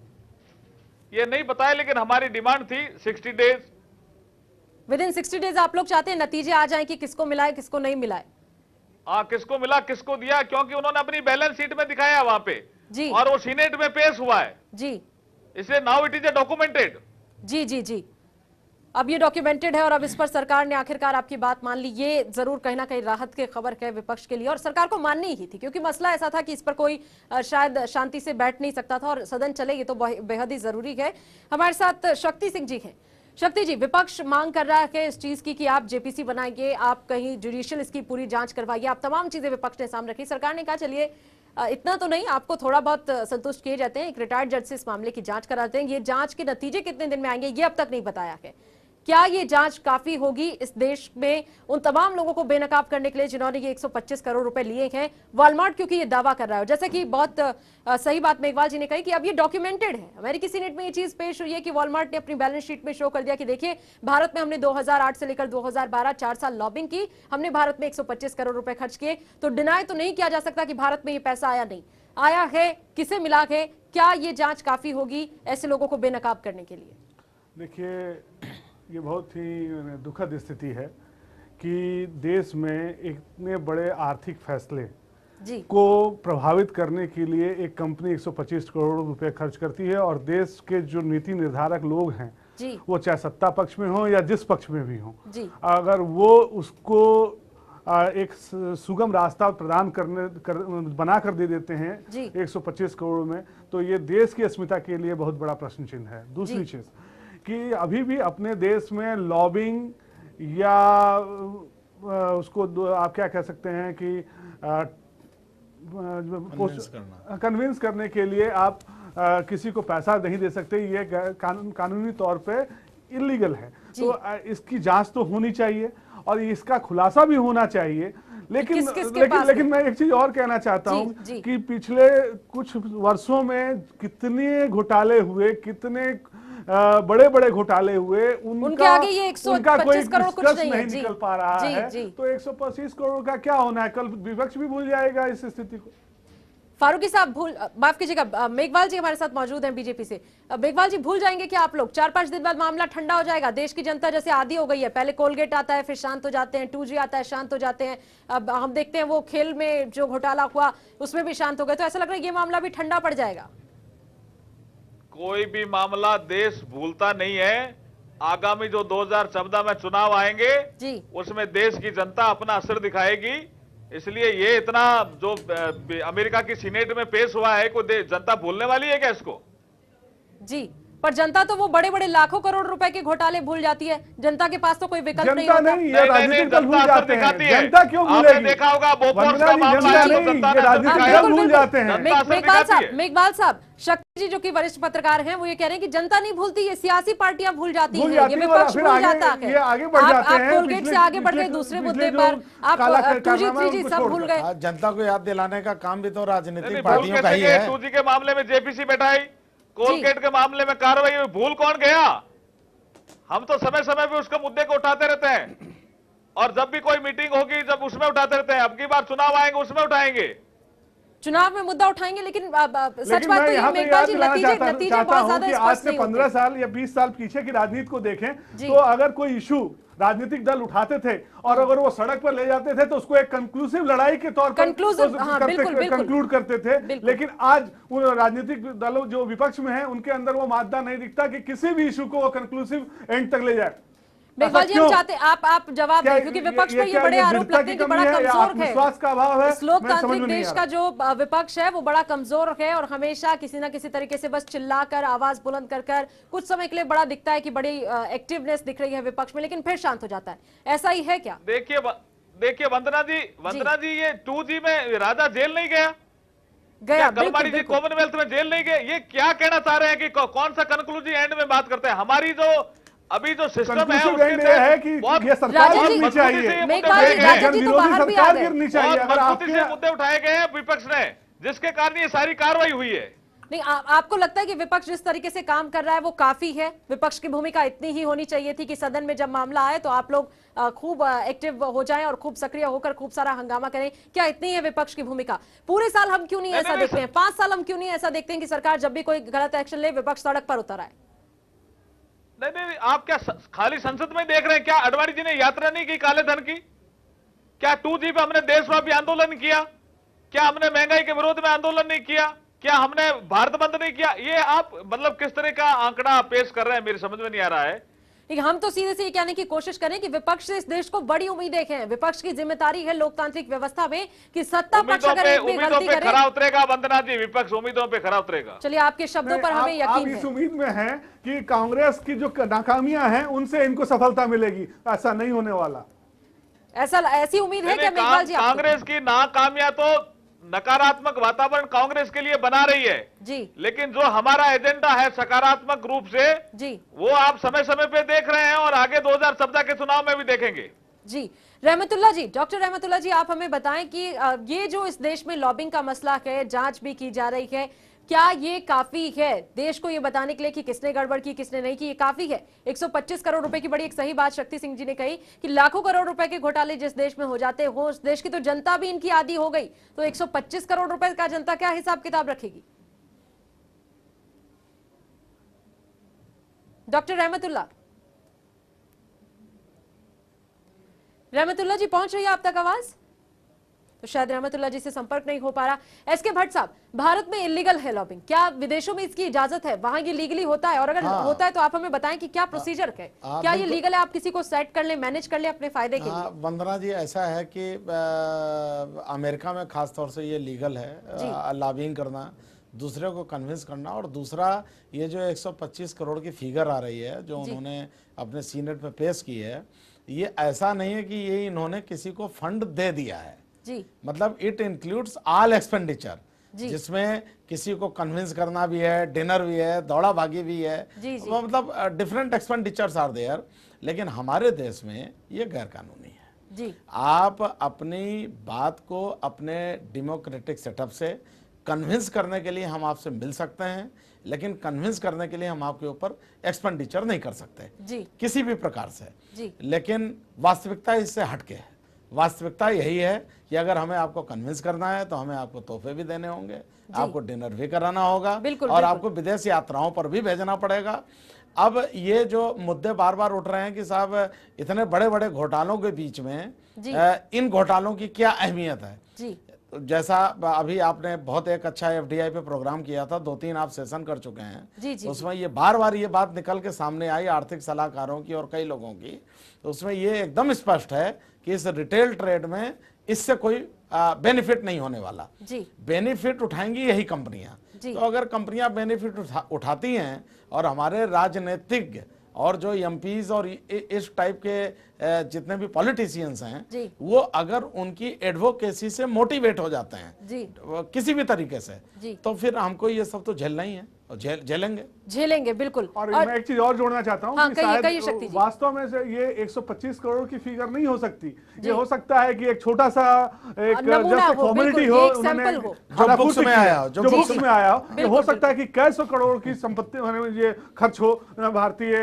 ये नहीं बताया, लेकिन हमारी डिमांड थी 60 डेज। विद इन 60 डेज आप लोग चाहते हैं नतीजे आ जाए कि किसको मिला है किसको नहीं मिला है। हाँ, किसको मिला किसको दिया, क्योंकि उन्होंने अपनी बैलेंस शीट में दिखाया वहां पे जी, और वो सीनेट में पेश हुआ है जी, इसलिए now it is a documented. जी जी जी, अब ये डॉक्यूमेंटेड है और अब इस पर सरकार ने आखिरकार आपकी बात मान ली। ये जरूर कहीं ना कहीं राहत की खबर है विपक्ष के लिए और सरकार को माननी ही थी, क्योंकि मसला ऐसा था कि इस पर कोई शायद शांति से बैठ नहीं सकता था और सदन चले, ये तो बेहद ही जरूरी है। हमारे साथ शक्ति सिंह जी हैं। शक्ति जी, विपक्ष मांग कर रहा है इस चीज की कि आप जेपीसी बनाइए, आप कहीं जुडिशियल इसकी पूरी जांच करवाइए, आप तमाम चीजें विपक्ष ने सामने रखी। सरकार ने कहा चलिए इतना तो नहीं, आपको थोड़ा बहुत संतुष्ट किए जाते हैं, एक रिटायर्ड जज से इस मामले की जांच कराते हैं। ये जांच के नतीजे कितने दिन में आएंगे ये अब तक नहीं बताया है। क्या ये जांच काफी होगी इस देश में उन तमाम लोगों को बेनकाब करने के लिए जिन्होंने ये 125 करोड़ रुपए लिए हैं? वॉलमार्ट क्योंकि ये दावा कर रहा है, जैसे कि बहुत सही बात मेघवाल जी ने कही कि अब ये डॉक्यूमेंटेड है। अमेरिकी सीनेट में ये चीज पेश हुई है कि वॉलमार्ट ने अपनी बैलेंस शीट में शो कर दिया कि देखिए भारत में हमने 2008 से लेकर 2012 4 साल लॉबिंग की, हमने भारत में 125 करोड़ रुपए खर्च किए। तो डिनाई तो नहीं किया जा सकता कि भारत में ये पैसा आया नहीं आया है, किसे मिला है। क्या ये जांच काफी होगी ऐसे लोगों को बेनकाब करने के लिए? देखिए, ये बहुत ही दुखद स्थिति है कि देश में इतने बड़े आर्थिक फैसले को प्रभावित करने के लिए एक कंपनी 125 करोड़ रुपए खर्च करती है और देश के जो नीति निर्धारक लोग हैं वो चाहे सत्ता पक्ष में हो या जिस पक्ष में भी हो, अगर वो उसको एक सुगम रास्ता प्रदान बना कर दे देते हैं 125 करोड़ में, तो ये देश की अस्मिता के लिए बहुत बड़ा प्रश्न चिन्ह है। दूसरी चीज कि अभी भी अपने देश में लॉबिंग या उसको आप क्या कह सकते हैं कि कन्विंस करने के लिए आप किसी को पैसा नहीं दे सकते, ये कानूनी तौर पे इलीगल है। तो इसकी जांच तो होनी चाहिए और इसका खुलासा भी होना चाहिए। लेकिन मैं एक चीज और कहना चाहता हूं कि पिछले कुछ वर्षों में कितने घोटाले हुए, कितने बड़े बड़े घोटाले हुए, उनके आगे ये 125 करोड़ कुछ नहीं निकल पा रहा है। तो 125 करोड़ का क्या होना है? कल विपक्ष भी भूल जाएगा इस स्थिति को। फारूकी साहब माफ कीजिएगा, मेघवाल जी हमारे साथ मौजूद हैं बीजेपी से। मेघवाल जी, भूल जाएंगे क्या आप लोग? 4-5 दिन बाद मामला ठंडा हो जाएगा। देश की जनता जैसे आदी हो गई है, पहले कोलगेट आता है फिर शांत हो जाते हैं, 2G आता है शांत हो जाते हैं। अब हम देखते हैं वो खेल में जो घोटाला हुआ उसमें भी शांत हो गए। तो ऐसा लग रहा है ये मामला भी ठंडा पड़ जाएगा। कोई भी मामला देश भूलता नहीं है। आगामी जो 2014 में चुनाव आएंगे जी, उसमें देश की जनता अपना असर दिखाएगी। इसलिए ये इतना जो अमेरिका की सीनेट में पेश हुआ है, कोई जनता भूलने वाली है क्या इसको? जी, पर जनता तो वो बड़े बड़े लाखों करोड़ रुपए के घोटाले भूल जाती है। जनता के पास तो कोई विकल्प नहीं होता। नहीं, ये राजनीतिक दल भूल जाते हैं। जनता क्यों भूलेगी? आपने देखा होगा बोफोर्स का मामला, भूल जाते हैं। मेघवाल साहब, शक्ति जी जो कि वरिष्ठ पत्रकार हैं, वो ये कह रहे हैं कि जनता नहीं भूलती, ये सियासी पार्टियां भूल जाती हैं, ये विपक्ष भूल जाता है। आप टोलगेट से आगे बढ़ गए दूसरे मुद्दे पर, आप 2G 3G सब भूल गए। जनता को याद दिलाने का काम भी तो राजनीतिक पार्टियों का ही है। 2G के मामले में जेपीसी बैठाई, कोलगेट के मामले में कार्रवाई में भूल कौन गया? हम तो समय समय पे उसके मुद्दे को उठाते रहते हैं, और जब भी कोई मीटिंग होगी जब उसमें उठाते रहते हैं। अब की बार चुनाव आएंगे उसमें उठाएंगे, चुनाव में मुद्दा उठाएंगे। लेकिन सच बात तो ये मेघवाल जी, नतीजे बहुत ज्यादा आज से 15 साल या 20 साल पीछे की राजनीति को देखें तो अगर कोई इशू राजनीतिक दल उठाते थे और अगर वो सड़क पर ले जाते थे तो उसको एक कंक्लूसिव लड़ाई के तौर पर कंक्लूड करते थे। लेकिन आज उन राजनीतिक दलों जो विपक्ष में हैं उनके अंदर वो मादा नहीं दिखता कि किसी भी इशू को वो कंक्लूसिव एंड तक ले जाए। मेघवाल जी, हम चाहते आप जवाब दें, क्योंकि विपक्ष पर ये बड़े आरोप लगते हैं कि बड़ा कमजोर है। विश्वास का अभाव है। इस लोकतांत्रिक देश का जो विपक्ष है वो बड़ा कमजोर है और हमेशा किसी ना किसी तरीके से बस चिल्लाकर, आवाज बुलंद कर कुछ समय के लिए बड़ा दिखता है कि बड़ी एक्टिवनेस दिख रही है विपक्ष में, लेकिन फिर शांत हो जाता है। ऐसा ही है क्या? देखिए वंदना जी, ये 2G में राजा जेल नहीं गया, कलमाड़ी जी कॉमनवेल्थ में जेल नहीं गए। ये क्या कहना चाह रहे हैं कि कौन सा कंक्लूसिव एंड में बात करते हैं? हमारी जो अभी जो सिस्टम है उसके है कि ये सरकार गिरनी चाहिए, सरकार गिरनी चाहिए। मजबूती से मुद्दे उठाए गए हैं विपक्ष ने, जिसके कारण ये सारी कार्रवाई हुई है। नहीं, आपको लगता है कि विपक्ष जिस तरीके से काम कर रहा है वो काफी है? विपक्ष की भूमिका इतनी ही होनी चाहिए थी कि सदन में जब मामला आए तो आप लोग खूब एक्टिव हो जाएं और खूब सक्रिय होकर खूब सारा हंगामा करें? क्या इतनी है विपक्ष की भूमिका? पूरे साल हम क्यों नहीं ऐसा देखते हैं? 5 साल हम क्यों नहीं ऐसा देखते हैं कि सरकार जब भी कोई गलत एक्शन ले विपक्ष सड़क पर उतर आए? नहीं, आप क्या खाली संसद में देख रहे हैं? क्या अडवाणी जी ने यात्रा नहीं की काले धन की? क्या 2G पे हमने देशव्यापी आंदोलन किया? क्या हमने महंगाई के विरोध में आंदोलन नहीं किया? क्या हमने भारत बंद नहीं किया? ये आप मतलब किस तरह का आंकड़ा पेश कर रहे हैं, मेरी समझ में नहीं आ रहा है। हम तो सीधे से ये कहने की कोशिश करें कि विपक्ष से इस देश को बड़ी उम्मीदें हैं। विपक्ष की जिम्मेदारी है लोकतांत्रिक व्यवस्था में कि सत्ता पक्ष अगर एक भी गलती करे, खरा उतरेगा। वंदना जी, विपक्ष उम्मीदों पे खरा उतरेगा। चलिए, आपके शब्दों पर हमें यकीन है। इस उम्मीद में है कि कांग्रेस की जो नाकामियां हैं उनसे इनको सफलता मिलेगी। ऐसा नहीं होने वाला। ऐसी उम्मीद है क्या मेघवाल जी? कांग्रेस की नाकामियां तो नकारात्मक वातावरण कांग्रेस के लिए बना रही है जी, लेकिन जो हमारा एजेंडा है सकारात्मक रूप से जी, वो आप समय समय पे देख रहे हैं और आगे 2014 के चुनाव में भी देखेंगे। जी, रहमतुल्लाह जी, डॉक्टर रहमतुल्लाह जी, आप हमें बताएं कि ये जो इस देश में लॉबिंग का मसला है, जांच भी की जा रही है, क्या ये काफी है देश को ये बताने के लिए कि किसने गड़बड़ की किसने नहीं की? ये काफी है? 125 करोड़ रुपए की बड़ी एक सही बात शक्ति सिंह जी ने कही कि लाखों करोड़ रुपए के घोटाले जिस देश में हो जाते हो, उस देश की तो जनता भी इनकी आदी हो गई, तो 125 करोड़ रुपए का जनता क्या हिसाब किताब रखेगी? डॉक्टर रहमतुल्लाह जी, पहुंच रही है आप तक आवाज? तो शायद रहमतुल्लाह जी से संपर्क नहीं हो पा रहा। एसके भट्ट साहब, भारत में इलीगल है लॉबिंग, क्या विदेशों में इसकी इजाजत है? वहां ये लीगली होता है? और अगर होता है तो आप हमें बताएं कि क्या प्रोसीजर है? क्या ये लीगल है? आप किसी को सेट कर ले, मैनेज कर ले अपने फायदे के लिए? वंदना जी, ऐसा है कि अमेरिका में खास तौर से ये लीगल है लॉबिंग करना, दूसरे को कन्विंस करना। और दूसरा, ये जो 125 करोड़ की फिगर आ रही है जो उन्होंने अपने सीनेट में पेश की है, ये ऐसा नहीं है कि ये इन्होंने किसी को फंड दे दिया है जी, मतलब इट इंक्लूड्स ऑल एक्सपेंडिचर, जिसमें किसी को कन्विंस करना भी है, डिनर भी है, दौड़ा भागी भी है, मतलब डिफरेंट एक्सपेंडिचर्स आर देयर। लेकिन हमारे देश में ये गैर कानूनी है जी। आप अपनी बात को अपने डेमोक्रेटिक सेटअप से कन्विंस करने के लिए हम आपसे मिल सकते हैं, लेकिन कन्विंस करने के लिए हम आपके ऊपर एक्सपेंडिचर नहीं कर सकते जी, किसी भी प्रकार से जी। लेकिन वास्तविकता इससे हटके है। वास्तविकता यही है कि अगर हमें आपको कन्विंस करना है तो हमें आपको तोहफे भी देने होंगे, आपको डिनर भी कराना होगा, और आपको विदेश यात्राओं पर भी भेजना पड़ेगा। अब ये जो मुद्दे बार बार उठ रहे हैं कि साहब इतने बड़े बड़े घोटालों के बीच में इन घोटालों की क्या अहमियत है? जैसा अभी आपने बहुत एक अच्छा एफडीआई पे प्रोग्राम किया था, 2-3 आप सेशन कर चुके हैं। जी, उसमें ये बार-बार ये बात निकल के सामने आई आर्थिक सलाहकारों की और कई लोगों की, तो उसमें ये एकदम स्पष्ट है कि इस रिटेल ट्रेड में इससे कोई बेनिफिट नहीं होने वाला। बेनिफिट उठाएंगी यही कंपनियां। तो अगर कंपनियां बेनिफिट उठाती हैं और हमारे राजनीतिज्ञ और जो एमपीज और इस टाइप के जितने भी पॉलिटिशियंस हैं वो अगर उनकी एडवोकेसी से मोटिवेट हो जाते हैं किसी भी तरीके से, तो फिर हमको ये सब तो झेलना ही है और झेलेंगे बिल्कुल। और मैं एक चीज और जोड़ना चाहता हूँ कि शायद वास्तव में से ये 125 करोड़ की फिगर नहीं हो सकती। ये हो सकता है कि एक छोटा सा एक फॉर्मेलिटी हो, उन्होंने जो बुक्स में आया हो। ये हो सकता है कि कई सौ करोड़ की संपत्ति ये खर्च हो भारतीय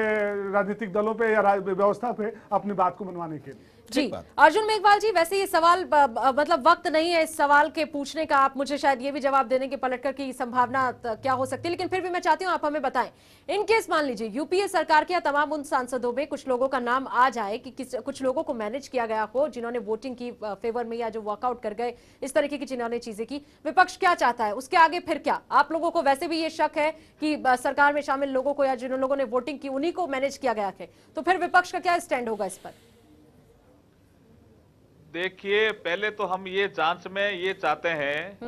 राजनीतिक दलों पे या व्यवस्था पे अपनी बात को मनवाने के लिए। जी अर्जुन मेघवाल जी, वैसे ये सवाल मतलब वक्त नहीं है इस सवाल के पूछने का, आप मुझे शायद ये भी जवाब देने की पलटकर की संभावना क्या हो सकती है, लेकिन फिर भी मैं चाहती हूँ आप हमें बताएं। इन केस मान लीजिए यूपीए सरकार के या तमाम उन सांसदों में कुछ लोगों का नाम आ जाए कि कुछ लोगों को मैनेज किया गया हो जिन्होंने वोटिंग की फेवर में या जो वॉकआउट कर गए, इस तरीके की जिन्होंने चीजें की, विपक्ष क्या चाहता है, उसके आगे फिर क्या? आप लोगों को वैसे भी ये शक है कि सरकार में शामिल लोगों को या जिन लोगों ने वोटिंग की उन्हीं को मैनेज किया गया है, तो फिर विपक्ष का क्या स्टैंड होगा इस पर? देखिए, पहले तो हम ये जांच में ये चाहते हैं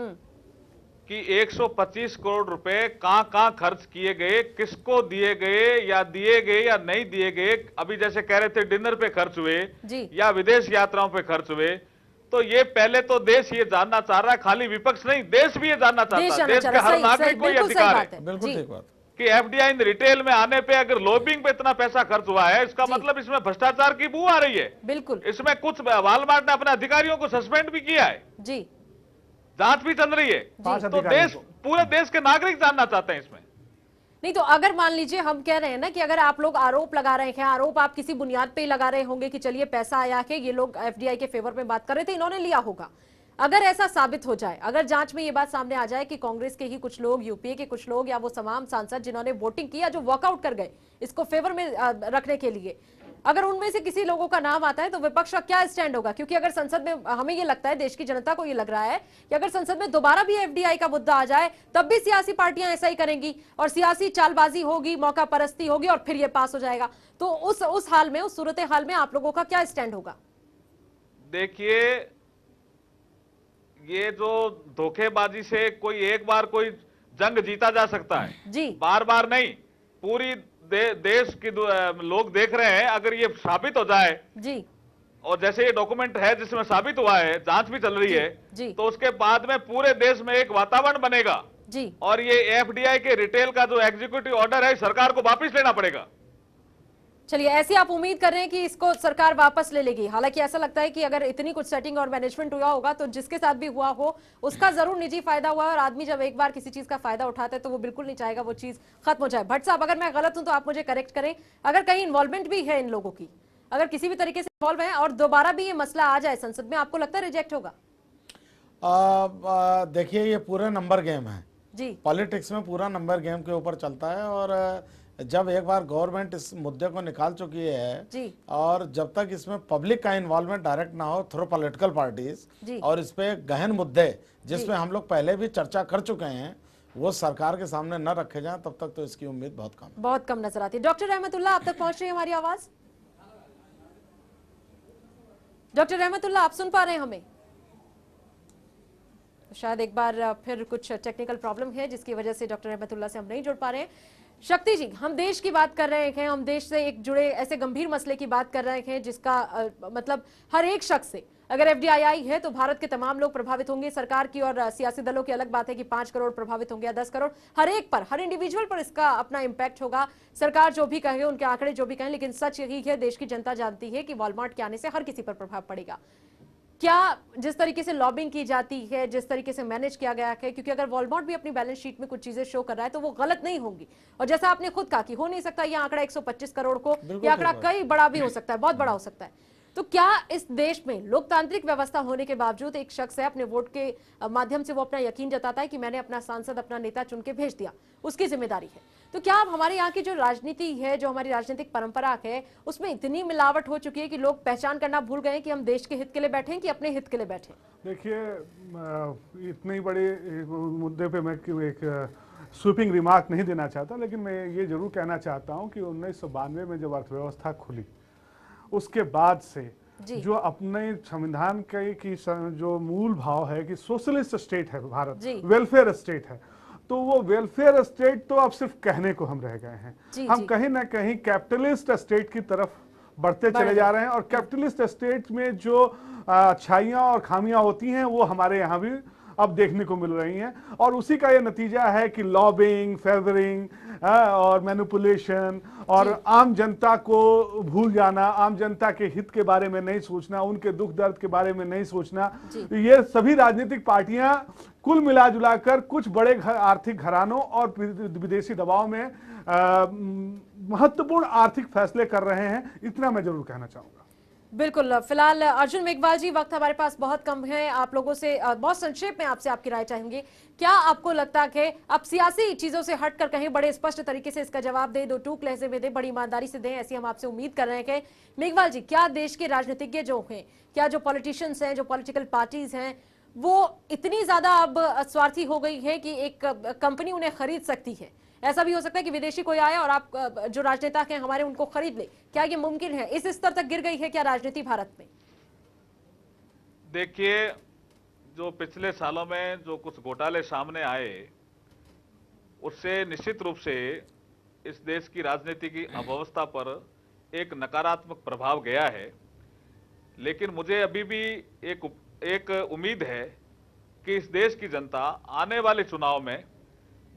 कि 125 करोड़ रुपए कहां खर्च किए गए, किसको दिए गए या नहीं दिए गए। अभी जैसे कह रहे थे डिनर पे खर्च हुए या विदेश यात्राओं पे खर्च हुए, तो ये पहले तो देश ये जानना चाह रहा है, खाली विपक्ष नहीं, देश भी ये जानना चाहता है। देश के हर नागरिक को ये अधिकार है। बिल्कुल ठीक बात कि एफडीआई रिटेल में आने पे अगर लॉबिंग पे इतना पैसा खर्च हुआ है, इसका मतलब इसमें भ्रष्टाचार की बू आ रही है। बिल्कुल। इसमें कुछ वॉलमार्ट ने अपने अधिकारियों को सस्पेंड भी किया है जी, जांच भी चल रही है। तो देश, पूरे देश के नागरिक जानना चाहते हैं इसमें। नहीं तो अगर मान लीजिए हम कह रहे हैं ना कि अगर आप लोग आरोप लगा रहे हैं, आरोप आप किसी बुनियाद पे लगा रहे होंगे कि चलिए पैसा आया है, ये लोग एफडीआई के फेवर में बात कर रहे थे, इन्होंने लिया होगा, अगर ऐसा साबित हो जाए, अगर जांच में ये बात सामने आ जाए कि कांग्रेस के ही कुछ लोग, यूपीए के कुछ लोग या वो तमाम सांसद जिन्होंने वोटिंग किया जो वॉकआउट कर गए इसको फेवर में रखने के लिए, अगर उनमें से किसी लोगों का नाम आता है, तो विपक्ष का क्या स्टैंड होगा? क्योंकि अगर संसद में, हमें ये लगता है, देश की जनता को ये लग रहा है कि अगर संसद में दोबारा भी एफडीआई का मुद्दा आ जाए तब भी सियासी पार्टियां ऐसा ही करेंगी और सियासी चालबाजी होगी, मौका परस्ती होगी और फिर ये पास हो जाएगा। तो उस हाल में, उस सूरत हाल में आप लोगों का क्या स्टैंड होगा? देखिए, ये जो धोखेबाजी से कोई एक बार कोई जंग जीता जा सकता है जी, बार बार नहीं, पूरी देश के लोग देख रहे हैं। अगर ये साबित हो जाए जी, और जैसे ये डॉक्यूमेंट है जिसमें साबित हुआ है, जांच भी चल रही है जी, तो उसके बाद में पूरे देश में एक वातावरण बनेगा जी, और ये एफडीआई के रिटेल का जो एग्जीक्यूटिव ऑर्डर है सरकार को वापस लेना पड़ेगा। चलिए, ऐसी आप उम्मीद कर रहे हैं कि इसको सरकार वापस ले लेगी। हालांकि ऐसा लगता है कि अगर इतनी कुछ सेटिंग और मैनेजमेंट हुआ होगा तो जिसके साथ भी हुआ हो उसका जरूर निजी फायदा हुआ है, और आदमी जब एक बार किसी चीज का फायदा उठाता है तो वो बिल्कुल नहीं चाहेगा वो चीज खत्म हो जाए। भट्ट साहब, अगर मैं गलत हूं तो आप मुझे करेक्ट करें, अगर कहीं इन्वॉल्वमेंट भी है इन लोगों की, अगर किसी भी तरीके से इन्वॉल्व है और दोबारा भी ये मसला आ जाए संसद में, आपको लगता है रिजेक्ट होगा? देखिए, ये पूरा नंबर गेम है जी, पॉलिटिक्स में पूरा नंबर गेम के ऊपर चलता है। और जब एक बार गवर्नमेंट इस मुद्दे को निकाल चुकी है जी, और जब तक इसमें पब्लिक का इन्वॉल्वमेंट डायरेक्ट ना हो थ्रू पॉलिटिकल पार्टीज, और इस पे गहन मुद्दे जिसमें हम लोग पहले भी चर्चा कर चुके हैं वो सरकार के सामने न रखे जाएं, तब तक तो इसकी उम्मीद बहुत कम नजर आती है। डॉक्टर रहमतुल्लाह, आप तक पहुंच रही है हमारी आवाज? डॉक्टर रहमतुल्लाह, आप सुन पा रहे हैं हमें? शायद एक बार फिर कुछ टेक्निकल प्रॉब्लम है जिसकी वजह से डॉक्टर रहमतुल्लाह से हम नहीं जुड़ पा रहे हैं। शक्ति जी, हम देश की बात कर रहे हैं, हम देश से एक जुड़े ऐसे गंभीर मसले की बात कर रहे हैं जिसका मतलब हर एक शख्स से, अगर एफडीआई आई है तो भारत के तमाम लोग प्रभावित होंगे। सरकार की और सियासी दलों की अलग बात है कि 5 करोड़ प्रभावित होंगे या 10 करोड़, हर एक पर, हर इंडिविजुअल पर इसका अपना इम्पैक्ट होगा। सरकार जो भी कहे, उनके आंकड़े जो भी कहें, लेकिन सच यही है, देश की जनता जानती है कि वॉलमार्ट के आने से हर किसी पर प्रभाव पड़ेगा। क्या जिस तरीके से लॉबिंग की जाती है, जिस तरीके से मैनेज किया गया है, क्योंकि अगर वॉलमार्ट भी अपनी बैलेंस शीट में कुछ चीजें शो कर रहा है तो वो गलत नहीं होंगी, और जैसा आपने खुद कहा कि हो नहीं सकता ये आंकड़ा 125 करोड़ को, ये आंकड़ा कई बड़ा भी हो सकता है, बहुत बड़ा हो सकता है, तो क्या इस देश में लोकतांत्रिक व्यवस्था होने के बावजूद एक शख्स है अपने वोट के माध्यम से वो अपना यकीन जताता है कि मैंने अपना सांसद, अपना नेता चुन के भेज दिया, उसकी जिम्मेदारी है। तो क्या अब हमारे यहाँ की जो राजनीति है, जो हमारी राजनीतिक परंपरा है, उसमें इतनी मिलावट हो चुकी है कि लोग पहचान करना भूल गए कि हम देश के हित के लिए बैठे हैं कि अपने हित के लिए बैठे? देखिए, इतने बड़े मुद्दे पे मैं एक स्वीपिंग रिमार्क नहीं देना चाहता, लेकिन मैं ये जरूर कहना चाहता हूँ कि 1992 में जब अर्थव्यवस्था खुली, उसके बाद से जो अपने संविधान की जो मूल भाव है कि सोशलिस्ट स्टेट है भारत, वेलफेयर स्टेट है, तो वो वेलफेयर स्टेट तो अब सिर्फ कहने को हम रह गए हैं। हम कहीं ना कहीं कैपिटलिस्ट स्टेट की तरफ बढ़ते चले जा रहे हैं, और कैपिटलिस्ट स्टेट में जो अच्छाइयाँ और खामियां होती हैं वो हमारे यहाँ भी अब देखने को मिल रही हैं। और उसी का ये नतीजा है कि लॉबिंग, फेवरिंग और मैनिपुलेशन और आम जनता को भूल जाना, आम जनता के हित के बारे में नहीं सोचना, उनके दुख दर्द के बारे में नहीं सोचना, ये सभी राजनीतिक पार्टियां कुल मिला कर कुछ बड़े आर्थिक घरानों और विदेशी दबाव में महत्वपूर्ण आर्थिक फैसले कर रहे हैं। इतना मैं जरूर कहना चाहूंगा। बिल्कुल। फिलहाल अर्जुन मेघवाल जी, वक्त हमारे पास बहुत कम है, आप लोगों से बहुत संक्षेप में आपसे आपकी राय चाहेंगे। क्या आपको लगता है कि आप सियासी चीजों से हटकर कहीं बड़े स्पष्ट तरीके से इसका जवाब दें, दो टूक लहजे में दें, बड़ी ईमानदारी से दें, ऐसी हम आपसे उम्मीद कर रहे हैं कि मेघवाल जी, क्या देश के राजनीतिज्ञ जो हैं, क्या जो पॉलिटिशियंस हैं, जो पॉलिटिकल पार्टीज हैं, वो इतनी ज्यादा अब स्वार्थी हो गई है कि एक कंपनी उन्हें खरीद सकती है? ऐसा भी हो सकता है कि विदेशी कोई आए और आप जो राजनेता हैं हमारे, उनको खरीद ले। क्या ये मुमकिन है? इस स्तर तक गिर गई है क्या राजनीति भारत में? देखिए, जो पिछले सालों में जो कुछ घोटाले सामने आए, उससे निश्चित रूप से इस देश की राजनीति की अव्यवस्था पर एक नकारात्मक प्रभाव गया है। लेकिन मुझे अभी भी एक उम्मीद है कि इस देश की जनता आने वाले चुनाव में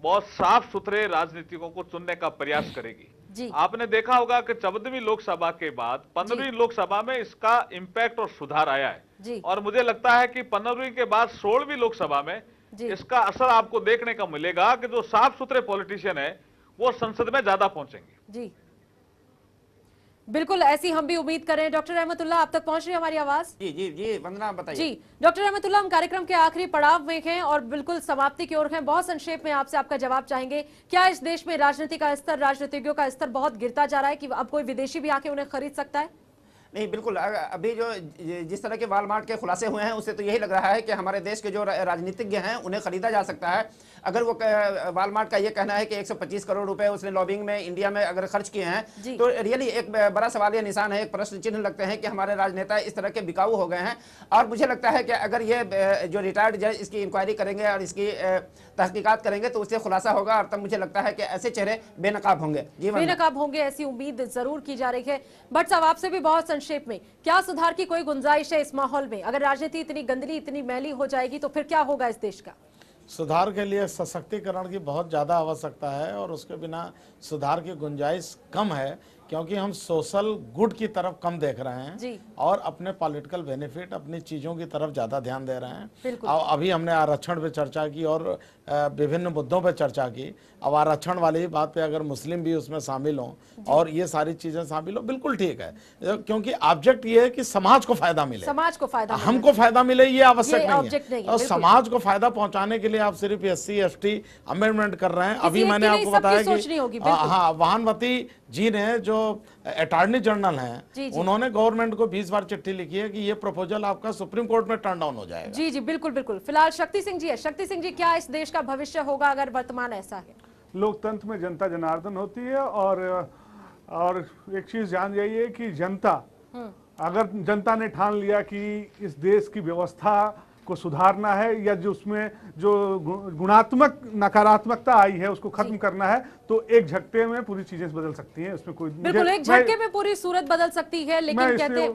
बहुत साफ सुथरे राजनीतिकों को चुनने का प्रयास करेगी। आपने देखा होगा कि 14वीं लोकसभा के बाद 15वीं लोकसभा में इसका इंपैक्ट और सुधार आया है, और मुझे लगता है कि 15वीं के बाद 16वीं लोकसभा में इसका असर आपको देखने का मिलेगा कि जो साफ सुथरे पॉलिटिशियन है वो संसद में ज्यादा पहुंचेंगे। जी बिल्कुल, ऐसी हम भी उम्मीद करें। डॉक्टर रहमतुल्लाह, आप तक पहुंच रही है हमारी आवाज? जी वंदना, बताइए। जी डॉक्टर रहमतुल्लाह, हम कार्यक्रम के आखिरी पड़ाव में हैं और बिल्कुल समाप्ति की ओर हैं। बहुत संक्षेप में आपसे आपका जवाब चाहेंगे। क्या इस देश में राजनीति का स्तर, राजनीतिज्ञों का स्तर बहुत गिरता जा रहा है कि अब कोई विदेशी भी आके उन्हें खरीद सकता है? नहीं, बिल्कुल। अभी जो जिस तरह के वॉलमार्ट के खुलासे हुए हैं, उससे तो यही लग रहा है कि हमारे देश के जो राजनीतिज्ञ हैं उन्हें खरीदा जा सकता है। अगर वो वॉलमार्ट का ये कहना है कि 125 करोड़ रुपए उसने लॉबिंग में इंडिया में अगर खर्च किए हैं, तो रियली एक बड़ा सवाल या निशान है, एक प्रश्न चिन्ह लगते हैं कि हमारे राजनेता इस तरह के बिकाऊ हो गए हैं। और मुझे लगता है कि अगर ये जो रिटायर्ड जज इसकी इंक्वायरी करेंगे और इसकी तहकीकात करेंगे तो उससे खुलासा होगा, और तब मुझे लगता है कि ऐसे चेहरे बेनकाब होंगे। बेनकाब होंगे, ऐसी उम्मीद जरूर की जा रही है। भट्ट साहब, आपसे भी बहुत संक्षेप में, क्या सुधार की कोई गुंजाइश है इस माहौल में? अगर राजनीति इतनी गंदली, इतनी मैली हो जाएगी तो फिर क्या होगा इस देश का? सुधार के लिए सशक्तिकरण की बहुत ज़्यादा आवश्यकता है, और उसके बिना सुधार की गुंजाइश कम है, क्योंकि हम सोशल गुड की तरफ कम देख रहे हैं और अपने पॉलिटिकल बेनिफिट, अपनी चीज़ों की तरफ ज़्यादा ध्यान दे रहे हैं। अभी हमने आरक्षण पे चर्चा की और विभिन्न मुद्दों पे चर्चा की। अब आरक्षण वाली ही बात पे अगर मुस्लिम भी उसमें शामिल हों और ये सारी चीज़ें शामिल हो, बिल्कुल ठीक है, क्योंकि ऑब्जेक्ट ये है कि समाज को फायदा मिले, समाज को फायदा, हमको फायदा मिले, ये आवश्यक नहीं है। और समाज को फायदा पहुंचाने के लिए आप सिर्फ SC ST अमेंडमेंट कर रहे हैं। अभी मैंने आपको बताया कि हाँ, वाहनवती जी ने जो अटॉर्नी जनरल हैं, उन्होंने गवर्नमेंट को 20 बार चिट्ठी लिखी है कि ये प्रपोजल आपका सुप्रीम कोर्ट में टर्न डाउन हो जाएगा। जी बिल्कुल बिल्कुल। फिलहाल शक्ति सिंह जी है। शक्ति सिंह जी, क्या इस देश का भविष्य होगा अगर वर्तमान ऐसा है? लोकतंत्र में जनता जनार्दन होती है, और एक चीज जान जाइए कि जनता, अगर जनता ने ठान लिया कि इस देश की व्यवस्था को सुधारना है, या जो उसमें जो गुणात्मक नकारात्मकता आई है उसको खत्म करना है, तो एक झटके में पूरी चीजें बदल सकती हैं। इसमें कोई बिल्कुल एक झटके में पूरी सूरत बदल सकती है। लेकिन कहते हैं,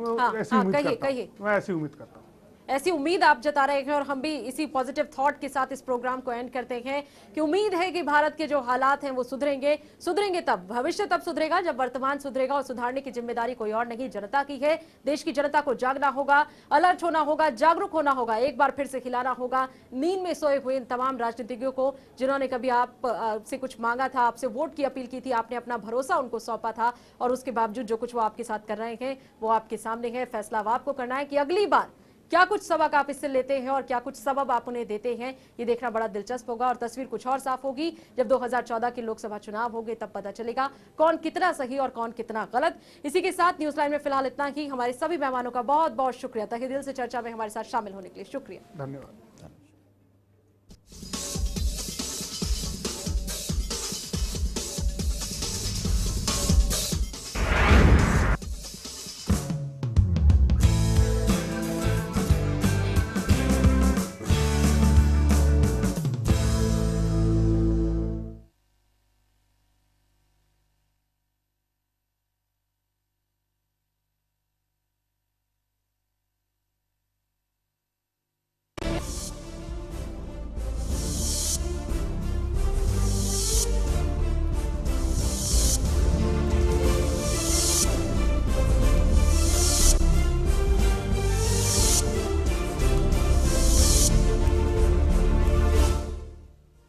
मैं ऐसी उम्मीद करता हूँ। ऐसी उम्मीद आप जता रहे हैं और हम भी इसी पॉजिटिव थॉट के साथ इस प्रोग्राम को एंड करते हैं कि उम्मीद है कि भारत के जो हालात हैं वो सुधरेंगे तब, भविष्य तब सुधरेगा जब वर्तमान सुधरेगा। और सुधारने की जिम्मेदारी कोई और नहीं, जनता की है। देश की जनता को जागना होगा, अलर्ट होना होगा, जागरूक होना होगा, एक बार फिर से खिलाना होगा नींद में सोए हुए इन तमाम राजनीतिज्ञों को जिन्होंने कभी आप से कुछ मांगा था, आपसे वोट की अपील की थी, आपने अपना भरोसा उनको सौंपा था और उसके बावजूद जो कुछ वो आपके साथ कर रहे हैं वो आपके सामने है। फैसला अब आपको करना है कि अगली बार क्या कुछ सबक आप इससे लेते हैं और क्या कुछ सबब आप उन्हें देते हैं। ये देखना बड़ा दिलचस्प होगा और तस्वीर कुछ और साफ होगी जब 2014 के लोकसभा चुनाव होंगे, तब पता चलेगा कौन कितना सही और कौन कितना गलत। इसी के साथ न्यूज लाइन में फिलहाल इतना ही। हमारे सभी मेहमानों का बहुत बहुत शुक्रिया तहे दिल से चर्चा में हमारे साथ शामिल होने के लिए। शुक्रिया, धन्यवाद।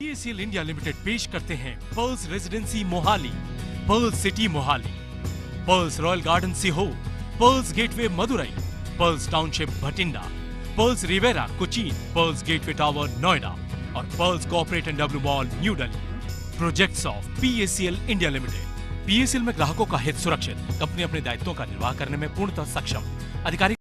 PACL इंडिया लिमिटेड पेश करते हैं Pearls residency Mohali, Pearls city Mohali, Pearls royal garden Sehore, Pearls gateway Madurai, Pearls township Bathinda, Pearls Riviera Cochin, Pearls gateway tower Noida और Pearls corporate and W mall New Delhi. Projects of PACL India limited. PACL में ग्राहकों का हित सुरक्षित, कंपनी अपने दायित्वों का निर्वाह करने में पूर्णतः सक्षम। अधिकारी